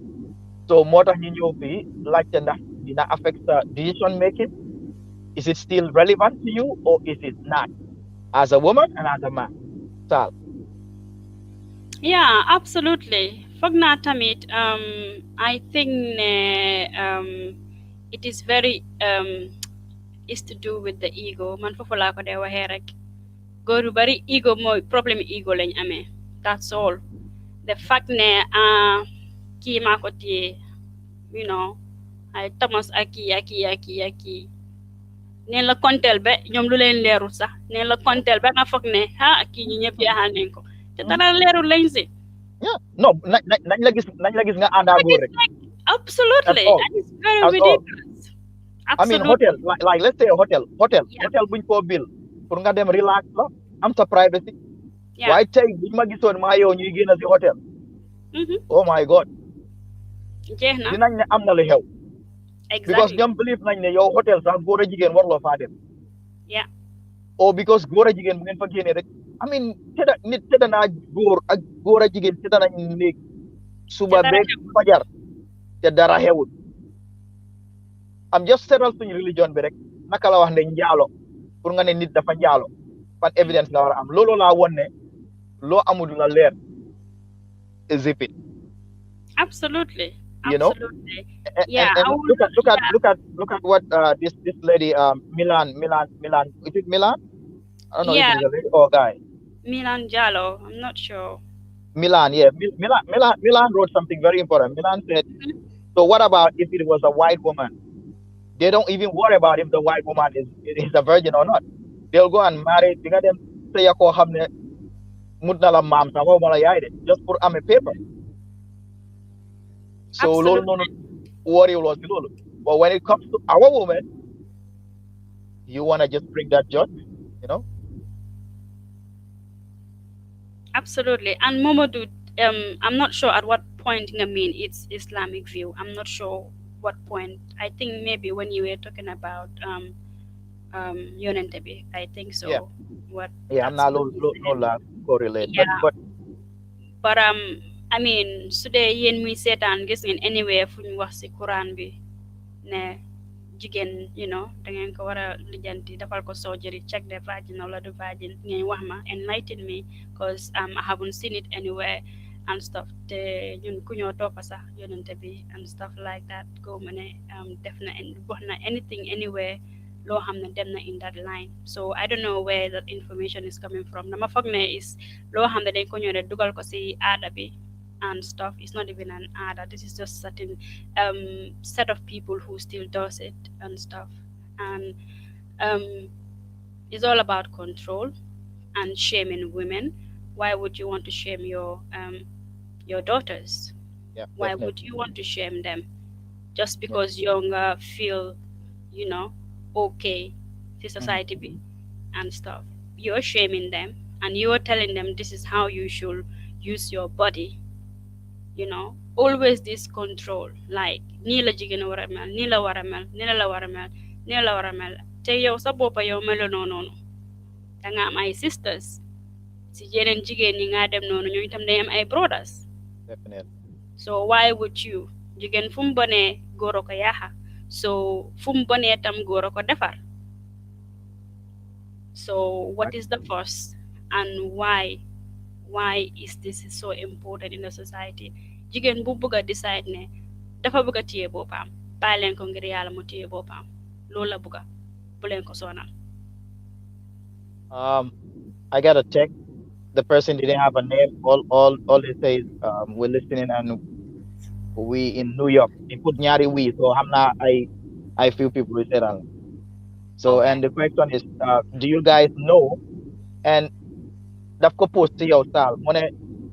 So moo tax ñu ñëw fii laajte ndax dina affect sa decision making. Is it still relevant to you or is it not? As a woman and as a man. Sal. Yeah, absolutely. Foog naa tamit I think it is very is to do with the ego. Man foofu laa ko dee waxee rek. Góor yu bari ego mooy problème ego lañ amee. That's all. The fact ne kii maa ko téye you know ay Thomas ak kii neen la konteel ba ñoom lu leen leerul sax neen la konteel ba nga foog ne kii ñu ñëpp jeexal nañ ko te dara leerul lañ si. Yeah, no, nañ la gis nga àndaa góor rek. Absolutely, and it's very ridiculous. I mean hotel like let's say a hotel buñ koo bill pour nga dem relax la am sa privacy. waaye tey buñ ma gisoon maa yow ñuy génn si hotel. Oh my God. jeex na dinañ ne am na lu xew. because exactly. ñoom believe nañ ne yow hôtel sax góor a jigéen warloo faa dem. Yeah, Or because góor a jigéen bu ngeen fa génnee rek I mean tëdda nit tëdda naa góor a jigéen tëdda nañ néeg te suba dara beeg xewul. fajar te dara xewul. am just seetal suñu religion bi rek naka la wax ne njaalo pour nga ne nit dafa njaalo ban evidence nga war a am loolu laa won ne loo amul la leer zip it, Absolutely, you know. absolutely. And Yeah, I will. Yeah, look at what this lady Milan, is it Milan? I don't know if yeah. it is a lady or a guy. Milan Jalo. I'm not sure. Milan, yeah, Milan wrote something very important. Milan said, Mhm. so what about if it was a white woman? They don't even worry about if the white woman is a virgin or not. They'll go and marry. Di nga dem say ko xam ne mut na la maam sax waxuma la yaay de just pour am a paper. So loolu noonu Absolutely, worry lool si loolu. But when it comes to our woman, you wanna just bring that judgment, you know? absolutely. And Momodu, I'm not sure at what point I mean it's Islamic view. I'm not sure what point. I think maybe when you were talking about Yonentebi, I think Yeah, so. What yeah. I'm that's not what loolu you loolu said. la correlate, but Yeah, but but I mean, su dee yéen muy seetaan gis ngeen anywhere fu ñu wax ci Quran bi ne jigéen da ngeen ko war a lijjanti defal ko surgery check the vagin wala du vagin ngeen wax ma enlighten me because I haven't seen it anywhere and stuff te ñun ku ñoo toppa sax yonente bi and stuff like that go ma ne def na wax na anything anywhere loo xam ne dem na in that line so I don't know where that information is coming from dama foog ne is loo xam ne dañ ko ñëw ne dugal ko si aada bi and stuff. It's not even an ad. This is just certain set of people who still does it and stuff. And um, it's all about control and shaming women. Why would you want to shame your daughters? yeah, Why would definitely. you want to shame them just Yeah. because younger feel you know okay to Mhm. society be and stuff? You're shaming them and you're telling them this is how you should use your body always this control like nii la jigéen war a mel nii la war a mel nii la war a mel nii la war a mel te yow sa boppa yow melonoo noonu danga am ay sisters si yeneen jigéen ñi nga dem noonu ñoo itam day am ay brothers Definitely. so why would you jigéen fu mu bonee góor a ko yaaxa so fu mu bonee tam góor a ko defar so what Right. is the first and why is this so important in the society jigéen bu bëgg a decide ne dafa bëgg a téye boppam bàyyi leen ko ngir yàlla mu téye boppam loolu la bëgg bu leen ko sonal I got a text. The person didn't have a name. All they say is we're listening and we in New York. They put nyari we, so I'm not I feel people who said that. So okay and the question is, do you guys know? And daf ko post to yourself.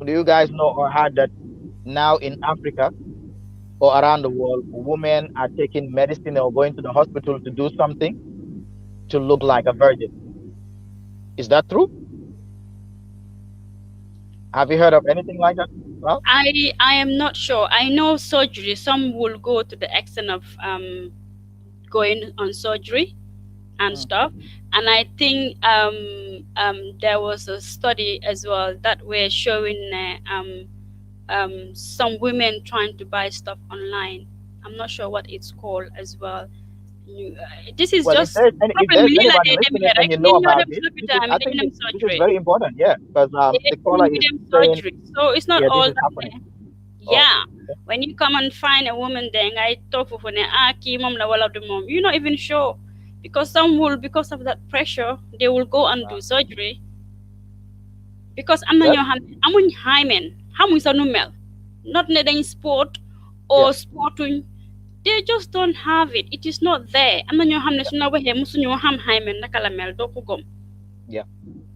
Do you guys know or heard that now in Africa or around the world, women are taking medicine or going to the hospital to do something to look like a virgin? Is that true? Have you heard of anything like that? Well, I am not sure I know surgery some will go to the extent of going on surgery and mm, stuff and I think there was a study as well that were showing some women trying to buy stuff online. I'm not sure what it's called as well. This is well, just if problem there's li la anybody dee listening demee and rek you know ñun ñoo about dem this, si lopitaan I bi dañu think dem this is surgery very important. Yeah, because the ñun caller ñu is dem saying, surgery so it's not yeah, this all is that happening. Oh, yeah okay. when you come and find a woman there ngay toog foofu ne kii moom la wala du moom you're not even sure because some will because of that pressure they will go and Wow. do surgery because am na That, ñoo xam ne amuñ hymen xamuñ sa nu mel not ne dañ sport yeah, or sportuñ they just don't have it it is not there am na ñoo xam ne su na waxee musuñoo xam hymen naka la mel doo ko gom yeah.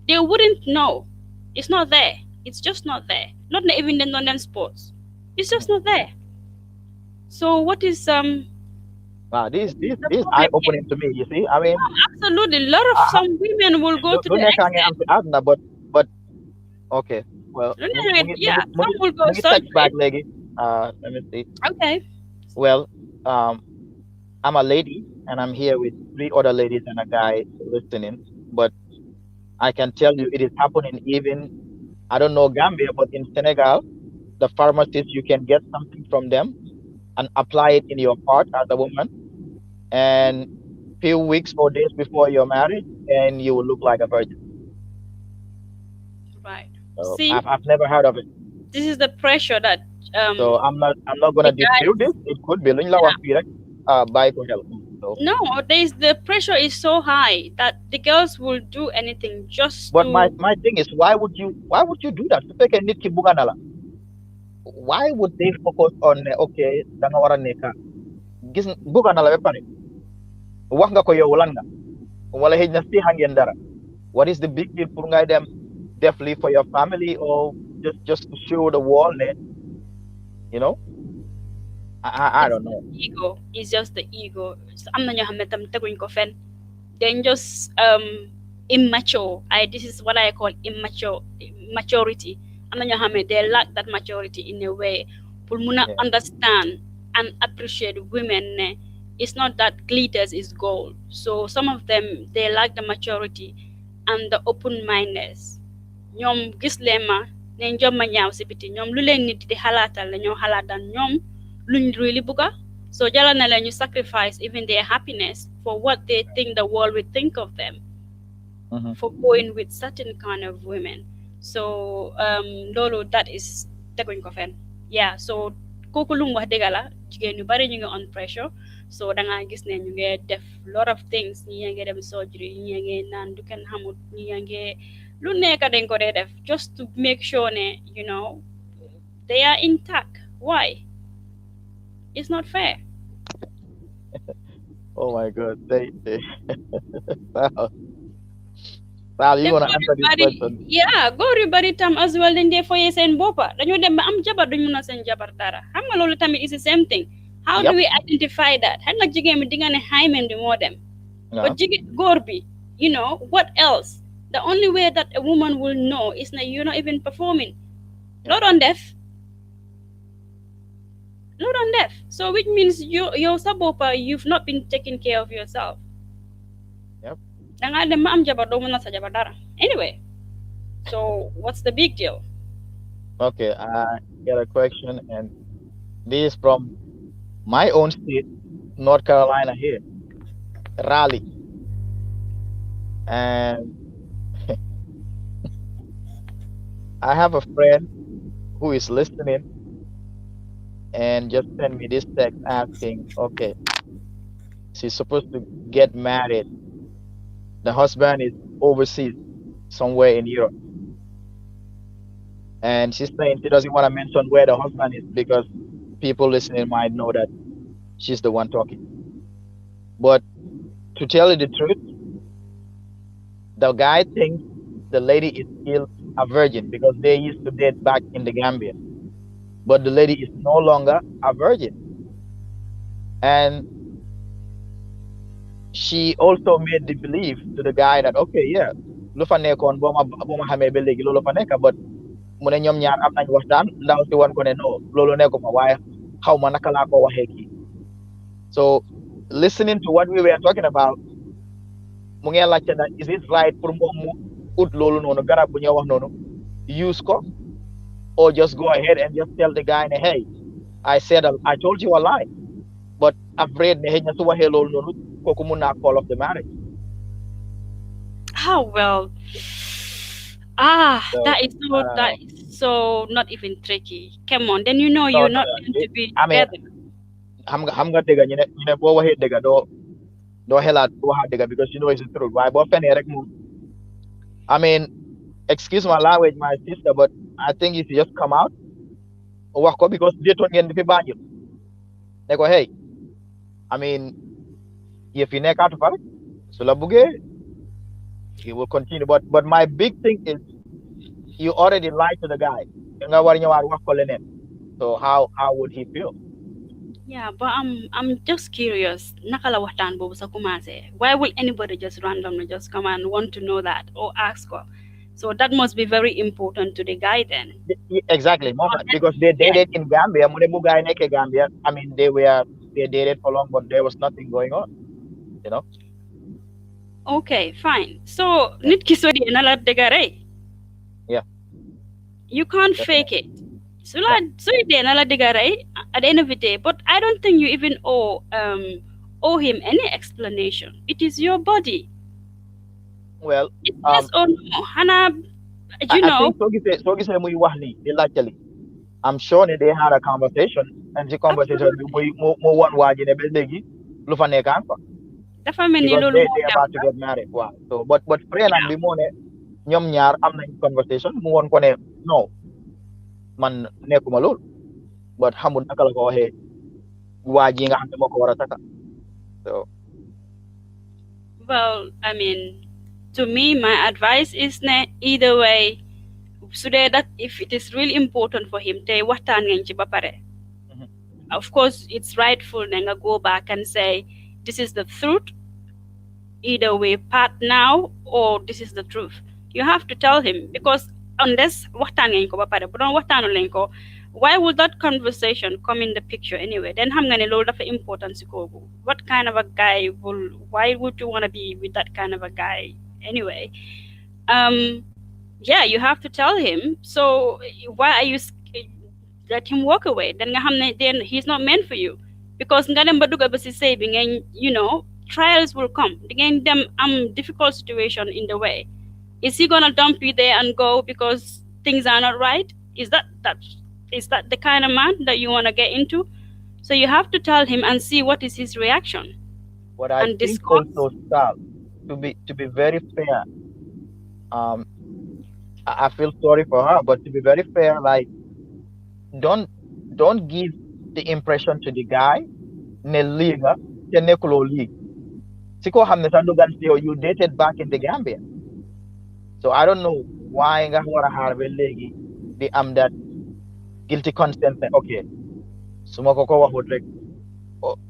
they wouldn't know it's not there it's just not there not ne even dañ doon dem sports it's just Mhm. not there so what is Wow, the this eye problem here opening to me. You see, I mean, absolutely a lot of uh, some women will go to do the nekk nga am extent si àdduna, but okay. Well, yeah some will go mu ngi touch back surgery legi. Let me see. okay Well, um, I'm a lady and I'm here with three other ladies and a guy listening. But I can tell you it is happening even, I don't know Gambia, but in Senegal, the pharmacists, you can get something from them and apply it in your part as a woman. And few weeks or days before your marriage, and you will look like a virgin. Right. So See, I've never heard of it. this is the pressure that So I'm not the gonna dispute guys. this. It could be luñ la Yeah. wax fii rek bàyyi ko xel. So No, there's the pressure is so high that the girls will do anything just but my to. my thing is why would you do that? Su fekkee nit ki bugga na la, why would they focus on ne okay da nga war a nekk gis bugga na la ba pare wax nga ko yow lan nga wala xëy na si ngeen dara. What is the big deal pour ngay dem def lii for your family or just to show the world ne you know I It's don't know. ego. It's just the ego. So, am na ñoo xam ne tam teguñ ko fenn. Then just immature. This is what I call immature maturity. Am na ñoo xam ne they lack that maturity in a way pour mun a Yeah. understand and appreciate women ne it's not that glitters is gold. So some of them they lack the maturity and the open mindedness. Ñoom gis leen ma ne njom ma ñaaw si biti ñoom lu leen nit di xalaatal la ñoo xalaatal ñoom luñ really bugga. So jala na leen ñu sacrifice even their happiness for what they think the world will think of them Mhm. for going with certain kind of women. So loolu that is teguñ ko fen. Yeah, so kooku lu mu wax dëgg la jigéen ñu bari ñu ngi on pressure. So da nga gis ne ñu ngi def lot of things ñi ngi dem surgery ñi ngi naan du kenn xamut ñi ngi lu nekk dañ ko dee def just to make sure ne they are intact. Why? It's not fair. Oh my God. They Sal, Sal, you Te wanna góor yu answer this bari question? góor yu bari tam as well dañ dee foyee seen boppa dañoo dem ba am jabar duñ mun a seen jabar dara xam nga loolu tamit is the same thing. How do Yep. we identify that? Xam nga jigéen bi di nga ne xaymem di moo dem No. but jigéen góor bi what else? The only way that a woman will know is that you're not even performing. Loo doon def so which means yow sa boppa you've not been taking care of yourself. Yep. Danga dem ma am jabar doo mun a sa jabar dara anyway. So what's the big deal? Okay, I get a question, and this is from my own state, North Carolina here, Raleigh. And I have a friend who is listening and just sent me this text asking, okay, she's supposed to get married. The husband is overseas somewhere in Europe. And she's saying she doesn't want to mention where the husband is because people listening might know that she's the one talking. But to tell you the truth, the guy thinks the lady is still a virgin because they used to date back in the Gambia. But the lady is no longer a virgin. And she also made the belief to the guy that, okay, yeah, lu fa nekkoon boo ma xamee ba léegi loolu fa nekk, but mu ne ñoom ñaar am nañ waxtaan ndaw si wan ko ne no loolu nekku fa waaye xaw ma naka laa ko waxee kii. So listening to what we were talking about, mu ngi laajte na is it right pour moom mu ut loolu noonu garab bu ñoo wax noonu use ko or just go ahead and just tell the guy ne hey I told you a lie but afraid ne xëy na su waxee loolu noonu kooku mun naa call off the marriage. Well, So that is so not even tricky. Come on, then no, you're no, not going to be I mean together. xam nga dëgg ñu ne boo waxee dëgg doo xelaat waxaat dëgg because you know it's the truth waaye boo fenee rek moom I mean excuse my language my sister but I think if you just come out wax ko because déetoon ngeen di fi Banjul ne ko hey I mean yëf yi nekkaatu fa rek su la buggee he will continue but my big thing is you already lied to the guy nga war ñëwaat wax ko leneen so how would he feel? Yeah, but I'm just curious. Naka la waxtaan boobu sa commencé. Why will anybody just randomly just come and want to know that or ask her? So that must be very important to the guy then. Exactly Or because they yeah, dated in Gambia mu ne bu gaay nekkee Gambia I mean they were they dated for long, but there was nothing going on. You know? Okay, fine. So Yeah, nit ki sodi na la degare. yeah, You can't fake definitely. it. So la Yeah. so ide na la degare at the end of the day. But I don't think you even owe him any explanation. It is your body. Well, It's yes um, or no. Hana, I, you I know, think so gise muy wax ni actually. I'm sure that they had a conversation, and the conversation absolutely. mo one waji ne be legi lu fa nekan fa Dafa mel ni because loolu they moo xew about to sax. get married. Wow. So but friend am Yeah. bi mo ne ñom ñaar am nañ conversation mu won ko ne no man nekkuma lool but xamul naka la ko waxee waa ji nga xam ne moo ko war a taka so Well, I mean, to me, my advice is either way, so that if it is really important for him, te waxtaan ngeen ci ba pare. mhm, Of course, it's rightful na nga go back and say, this is the truth. Either we part now or this is the truth. You have to tell him because unless waxtaan ngeen ko ba pare, bu doon waxtaanu leen ko, why would that conversation come in the picture anyway? Then xam nga ne loolu dafa important si kooku. What kind of a guy why would you want to be with that kind of a guy anyway? Um, yeah, you have to tell him. So why are you let him walk away? Then nga xam ne then he's not meant for you because nga dem ba dugga ba si sëy bi ngeen trials will come. Di ngeen dem difficult situation in the way. Is he gonna dump you there and go because things are not right? Is that the kind of man that you wanna get into? So you have to tell him and see what is his reaction what I and think discuss. also Sal, to be very fair, um I feel sorry for her, but to be very fair, like don't don't give the impression to the guy ne liga te nekkuloo league si ko xam ne sax dugan si yow you dated back in the Gambia, so I don't know why nga war a xaar ba léegi di am that guilty consent ne okay su ma ko waxut rek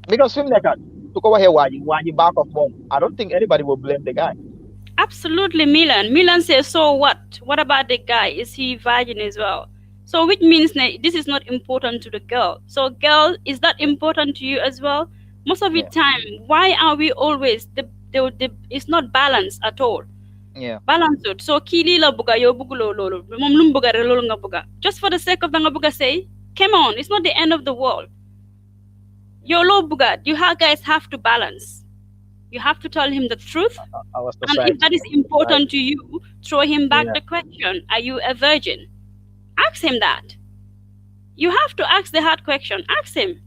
because fi mu nekk su ko waxee waa ji back off moom I don't think anybody will blame the guy. Absolutely, Milan. Milan says, so what? What about the guy? Is he virgin as well? So which means this is not important to the girl. So girl, is that important to you as well? Most of the Yeah, time, why are we always it's not balanced at all. yeah. Balanced. So kili la buga yo bugu lolo. Mom lum buga re lolo nga buga. Just for the sake of the nga buga say, come on, it's not the end of the world. Yo lo buga. Guys have to balance. You have to tell him the truth. Our And if that society, is our important society. to you, throw him back Yeah, the question, are you a virgin? Ask him that. You have to ask the hard question. Ask him.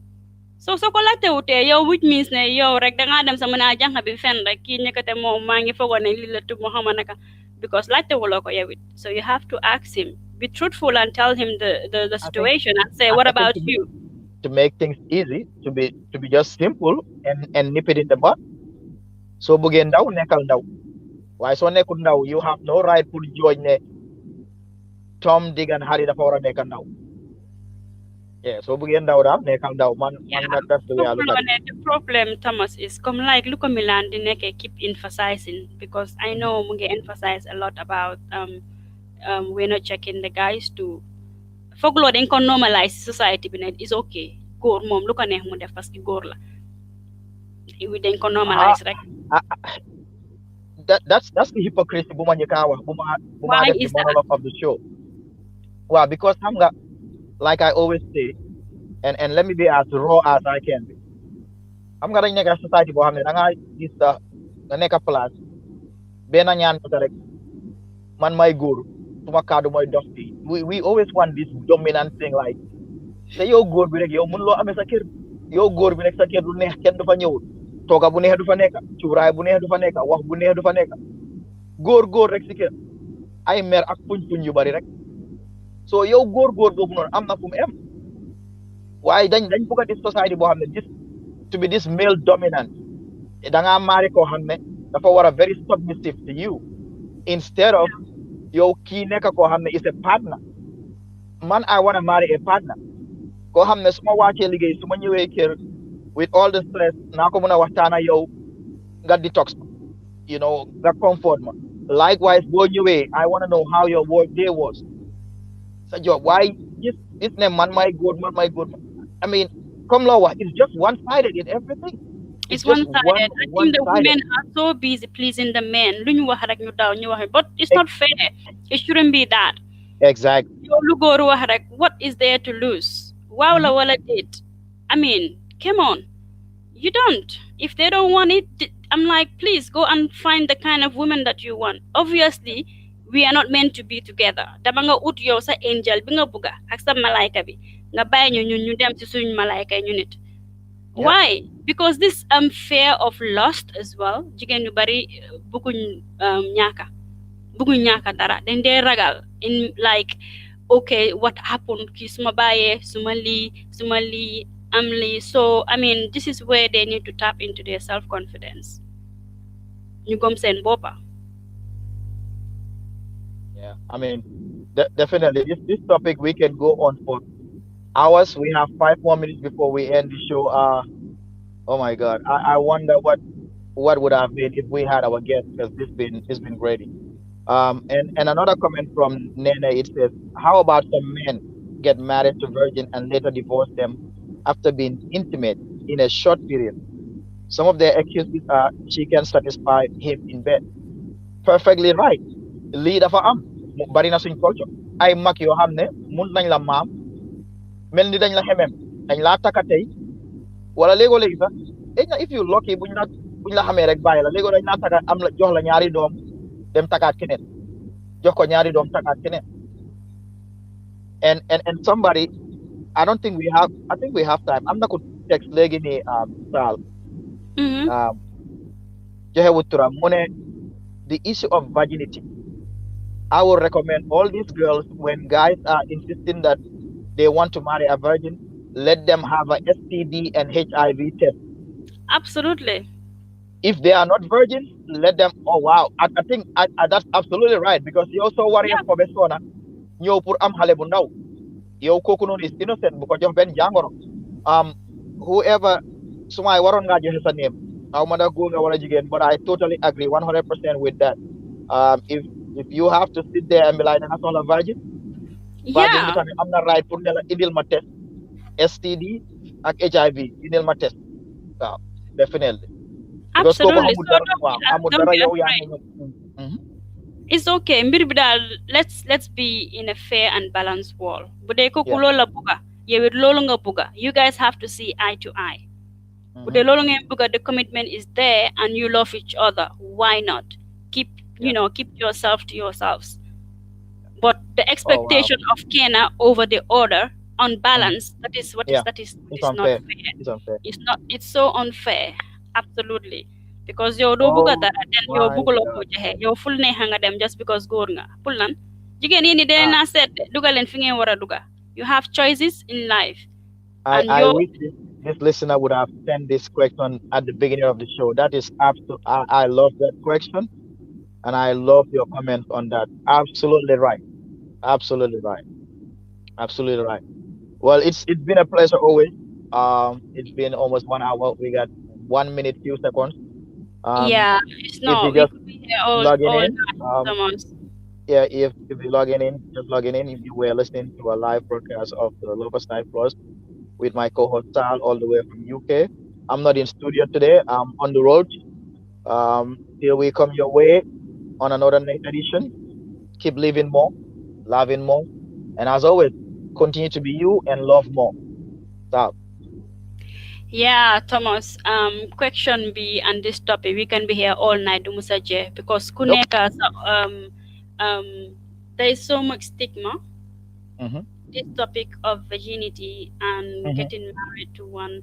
So ko laajte wutee yow which means ne yow rek dangaa dem sa mën a jànq bi fen rek kii nekkate moom maa ngi foogoon ne lii la tub moo xama naka because laajte wuloo ko yow it. So you have to ask him. Be truthful and tell him the I think situation and say, what I think about you? to make things easy, to be just simple and nip it in the bud. So buggee ndaw nekkal ndaw waaye soo nekkul ndaw you have no right pour jooj ne Tom Dick and Harry dafa war a nekk ndaw. Yeah, so buggee ndaw daal nekkal ndaw Yeah. that's the way I look at it. The problem, Thomas, is come like look at Milan di nekk keep emphasizing because I Mhm. know mu ngi emphasize a lot about we're not checking the guys to fogloo dañ ko normalize society bi ne is okay góor moom lu ko neex mu def parce que góor la dañ ko Ah, normalize rek. ah, that's the hypocrisy bu ma njëkk a wax bu ma Why def the is that? monologue of the show. Well, because xam nga like I always say and let me be as raw as I can be. Xam nga dañ nekk society boo xam ne da ngaa gis nga nekk place benn ñaan ko rek man may góor suma kaddu mooy dox bi we always want this dominant thing like te yow góor bi rek yow mënuloo amee sa kër yow góor bi rek sa kër du neex kenn du fa ñëwul tooga bu neex du fa nekk cuuraay bu neex du fa nekk wax bu neex du fa nekk góor rek si kër ay mer ak puñ yu bari rek so yow góor boobu noonu am na fu mu em waaye dañ bëgg a dis society boo xam ne this to be this male dominant da ngaa maari koo xam ne dafa war a very submissive to you instead of yow kii nekk koo xam ne is a partner man I want to marry a partner koo xam ne su ma wàccee liggéey su ma ñëwee kër with all the stress naa ko mën a waxtaan ak yow nga detox ma nga comfort ma likewise boo ñëwee I want to know how your work day was sa job waaye gis ne man may góor I mean Come Lawa, it's just one-sided in everything. It's It's just one-sided. I think the one-sided. women are so busy pleasing the men. Lu ñu wax rek ñu daw ñu wax, but it's not fair. It shouldn't be that. Exactly. Yow lu góor wax rek, what is there to lose? Waaw la Mhm. wala déet? I mean, come on. You don't. If they don't want it, I'm like, please go and find the kind of woman that you want. Obviously, we are not meant to be together. Dama nga ut yow sa angel bi nga buga ak sa malaika bi. Nga bàyyi ñu ñun ñu dem ci suñu malaika ñu nit. Yeah. Why? Because this fear of lust as well. Jigéen ñu bari bëgguñ ñaaka. Bëgguñ ñaaka dara. Dañ dee ragal in like, okay, what happened? Kii suma bàyyee suma lii so I mean, this is where they need to tap into their self-confidence. ñu gëm seen boppa. Yeah. I mean, definitely this topic we can go on for hours. We have 5 more minutes before we end the show. Oh my God. I wonder what would have been if we had our guest, because it's been great. And another comment from Nene, it says, how about some men get married to virgin and later divorce them after being intimate in a short period? Some of their excuses are she can satisfy him in bed. Perfectly right. Lii dafa am bari na suñ culture ay mag yoo xam ne mun nañ la maam mel ni dañ la xemem dañ laa taka tey wala léegoo léegi sax if you lucky buñ la xamee rek bàyyi la léegoo dañ laa taka am la jox la ñaari doom dem takaat keneen jox ko ñaari doom takaat keneen and somebody I think we have time am na ko text léegi nii Saal joxe wu turam mu ne the issue of virginity. I would recommend all these girls when guys are insisting that they want to marry a virgin, let them have a STD and HIV test. Absolutely. If they are not virgins, let them. Oh wow, I think that's absolutely right, because you also worry for persona. Ñëw pour am xale bu ndaw yow kooku noonu is innocent bu ko jox benn jàngoro. Whoever sumay waroon ngaa joxe sa name xaw ma da góor nga wala jigéen, but I totally agree 100% with that. If you have to sit there and be like, I'm not a virgin, virgin bi tamit am na right pour ne la indil ma test STD ak HIV indil ma test. Waaw, definitely. Because kooku Absolutely. amul So dara waaw amul don't dara be yow yaa afraid. ngi ñëw. It's okay. Mbir bi daal let's be in a fair and balanced world. Bu dee kooku Yeah. loolu la bugga, yow it loolu nga bugga. You guys have to see eye to eye. Bu dee loolu ngeen bugga, the commitment is there and you love each other. Why not? Keep keep yourself to yourselves. But the expectation of Kena over the other on balance, that is Yeah. that is It's not unfair. fair. It's unfair. It's so unfair. Absolutely. Because yow doo bugga dara then yow my bugguloo God. ko joxe yow ful ne nga dem just because góor nga pour lan jigéen yi ni dee naa seet dugal leen fi ngeen war a duga. You have choices in life. I wish this listener would have sent this question at the beginning of the show. That is absolute. I love that question, and I love your comment on that. Absolutely right. Absolutely right. Absolutely right. Well, it's been a pleasure always. It's been almost 1 hour. We got 1 minute few seconds. Yeah, it's If not. you We just could be here all logging in, night, Thomas. yeah, if you're logging in, just logging in. If you were listening to a live broadcast of the Lovers Night Plus with my co-host Sal all the way from UK. I'm not in studio today. I'm on the road. Here we come your way on another edition. Keep living more, loving more, and as always, continue to be you and love more. Sal. Yeah, Thomas. Question B and this topic, we can be here all night, Dumusaje, because kuneka, there is so much stigma. Mm-hmm. This topic of virginity and getting married to one,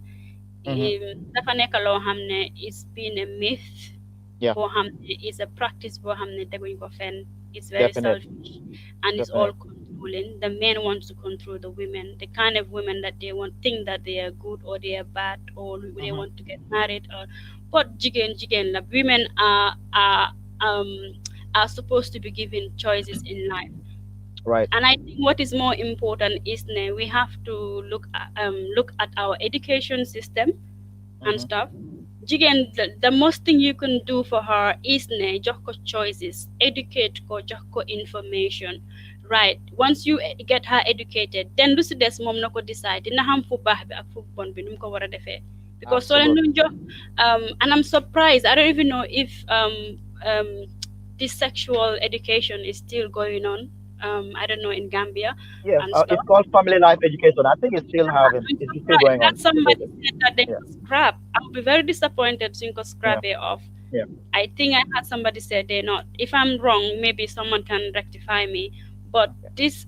dafa nekk loo xam ne it's been a myth. Yeah. Boo xam ne is a practice boo xam ne teguñ ko fenn. It's very selfish and it's all controlling. The men want to control the women, the kind of women that they think that they are good or they are bad or they want to get married. But jigen la women are supposed to be given choices in life. Right. And I think what is more important is we have to look at our education system and stuff. Jigen, the most thing you can do for her is jox ko choices, educate ko, jox ko information, right? Once you get her educated, then lu si des moom na ko decide dina xam fu baax bi ak fu bon bi nu mu ko war a defee. Because so leen Absolutely. doon jox and I'm surprised, I don't even know if um, this sexual education is still going on. I don't know, in Gambia Yes, and it's stuff. called family life education. I think it's still having, I'm it's still surprised going that on. somebody said that they Yeah, could scrap. I'll be very disappointed seeing could yeah, scrap it off. yeah. I think I had somebody say they're not. If I'm wrong, maybe someone can rectify me. But this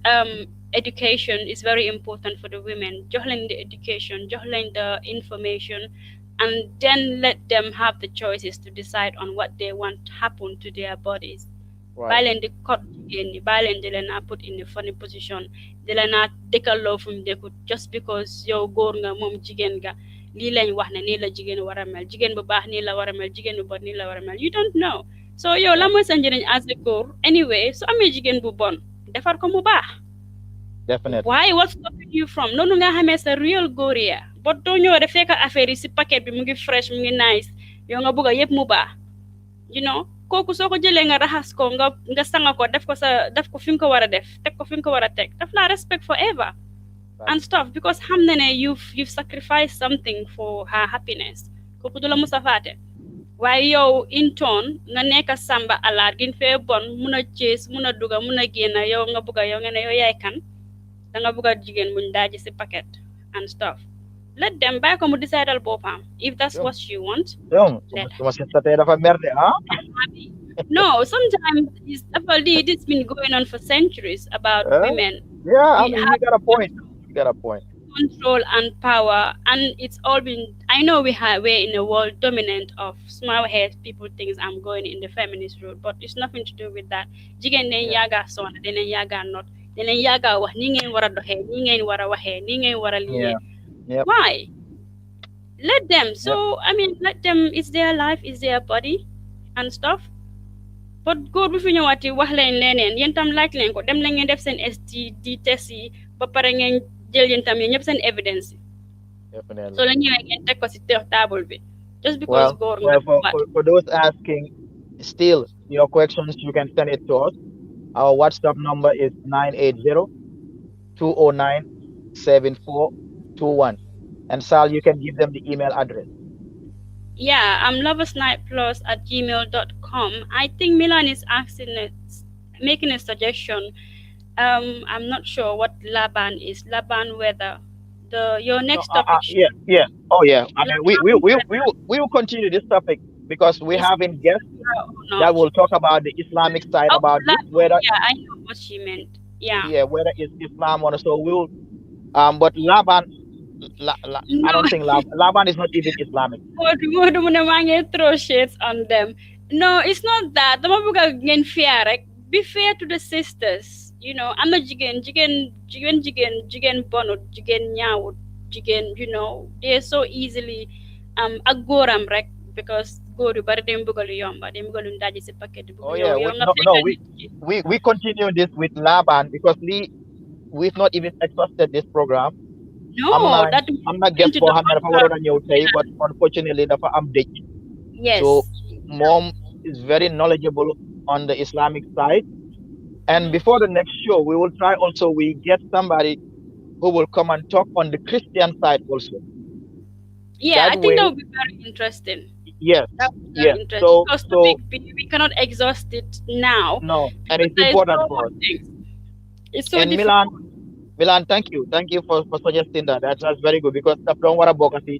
education is very important for the women. Join the education, join the information, and then let them have the choices to decide on what they want to happen to their bodies. Right. Bàyyi leen di cot jigéen ñi, bàyyi leen di leen a put in a funny position, di leen a dëkkaloo fu mu dëkkut just because yow góor nga moom jigéen nga, lii lañ wax ne nii la jigéen war a mel, jigéen bu baax nii la war a mel, jigéen bu bon nii la war a mel. You don't know. So yow la Yeah, mooy sa njëriñ as a góor anyway su amee jigéen bu bon defar ko mu baax. definitely. Why? What's stopping you from noonu nga xamee sa real góor ya but doo ñëw de fekk affaire yi si paquet bi mu ngi fresh mu ngi nice yow nga bëgg a yëpp mu baax, you know. Kooku soo ko jëlee nga raxas ko nga sanga ko def ko fi nga ko war a def teg ko fi nga ko war a teg daf laa respect forever Right. and stuff because xam na ne you've sacrificed something for her happiness. Kooku du la musa faate. Waaye yow in turn nga nekk samba alaar gin fee bon mun a chase mun a duga mun a génn yow nga bëgg a yow nga ne yow yaay kan da nga bëgg a jigéen buñ daaji si paquet and stuff. Let them bàyyi ko mu decidal boppam if that's Yum, what you want. yum. Let Suma sister tey dafa merde, ah? happy. No, sometimes it's been going on for centuries about Eh? women. Yeah, I We mean, you have got a point. You got a point. control and power, and it's all been. I know we're in a world dominant of small head people thinks I'm going in the feminist road, but it's nothing to do with that. Jigen nen Yeah, yaga son, denen yaga not, denen yaga wax ni ngeen wara doxé, ni ngeen wara waxé, ni ngeen wara lié. yeah, yep, Why? Let them. yep. So I mean, let them. It's their life, it's their body, and stuff. But góor bu fi ñëwaati wax leen leneen yéen tam laaj leen ko dem leen ngeen def seen STD test yi ba pare ngeen jël yéen tam yéen ñëpp seen evidence yi Definitely. soo la ñëwee ngeen teg ko si table bi just because Well, góor nga for, what. for those asking, still, your questions, you can send it to us. Our WhatsApp number is 980-209-7421. And Sal, you can give them the email address. Yeah, I'm loversnightplus@gmail.com. I think Milan is making a suggestion. I'm not sure what Laban is. Laban weather. Your No, next topic should yeah, yeah. Oh, yeah. I mean, Laban weather we will continue this topic because we is having guests or that not. will talk about the Islamic side Oh, about this, whether yeah, I know what she meant. Yeah. yeah, whether it's Islam or so. We'll but Laban, I No, don't think Laban is not even Islamic. Modu mu ne maa ngi throw shades on them. No, it's not that. Dama bëgg a ngeen fair rek. Be fair to the sisters. You know, am na jigéen bonut, jigéen ñaawut, jigéen, you know, they're so easily ak góoram rek because góor yu bari dañ bëgg lu yomba, dañ bëgg lu ndaji si paquet bëgg Oh ñëw yeah, yow nga no, fekkal nit ki. we continue this with Laban because we've not even exhausted this program. am No, na that am na going guest to boo the xam ne dafa waroon a ñëw tey contract. but unfortunately dafa am dëj. So Yes. mom is very knowledgeable on the Islamic side. And before the next show, we will try also we get somebody who will come and talk on the Christian side also. Yeah, I That think that way, would be very interesting. yes, That would be yes. very interesting So because so we cannot exhaust it now no, and because it's there is important so for us. much things. It's so And difficult. Milan, thank you for suggesting that. That's very good because I don't want to book the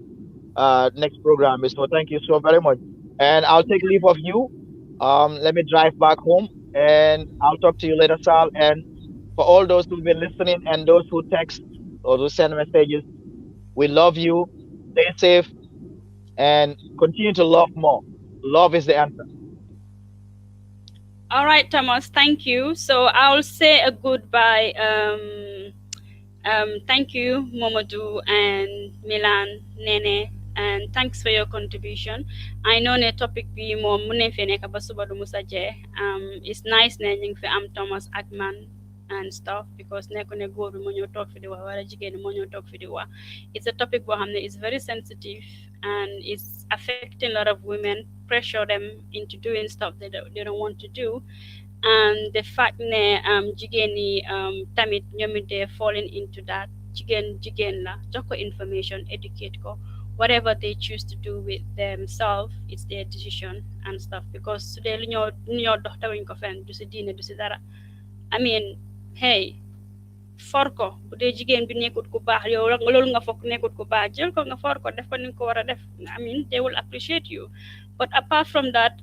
next program. So thank you so very much. And I'll take leave of you. Let me drive back home, and I'll talk to you later, Sal. And for all those who've been listening and those who text or who send messages, we love you. Stay safe and continue to love more. Love is the answer. All right, Thomas, thank you. So I'll say a goodbye. Thank you, Momodou and Milan, Nene, and thanks for your contribution. I know the topic be more mune fe neka ba suba du musa je. It's nice na ñing fi am Thomas Akman and stuff because nekku ne goor bi mo ñoo tok fi di wax wala jigéen mo ñoo tok fi di wax. It's a topic bo xamne is very sensitive and it's affecting a lot of women, pressure them into doing stuff they don't want to do. and the fact ne jigéen ñi tamit ñoom it they falling into that jigéen la jox ko information educate ko whatever they choose to do with themselves it's their decision and stuff because su dee lu ñoo dox tawuñ ko fenn du si diine du si dara I mean hey for ko bu dee jigéen bi nekkut ku baax yow loolu nga foog nekkut ku baax jël ko nga for ko def ko ni nga ko war a def I mean they will appreciate you but apart from that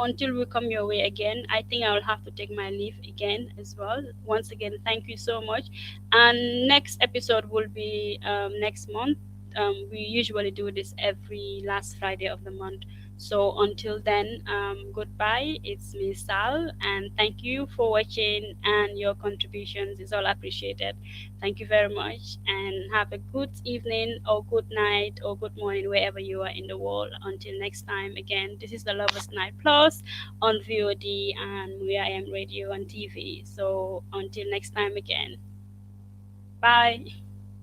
until we come your way again I think I will have to take my leave again as well once again thank you so much and next episode will be next month we usually do this every last Friday of the month so until then, goodbye. It's me, Sal, and thank you for watching and your contributions is all appreciated. Thank you very much, and have a good evening or good night or good morning wherever you are in the world. Until next time, again, this is the Lovers Night Plus on VOD and We I Am Radio and TV. So until next time again, bye.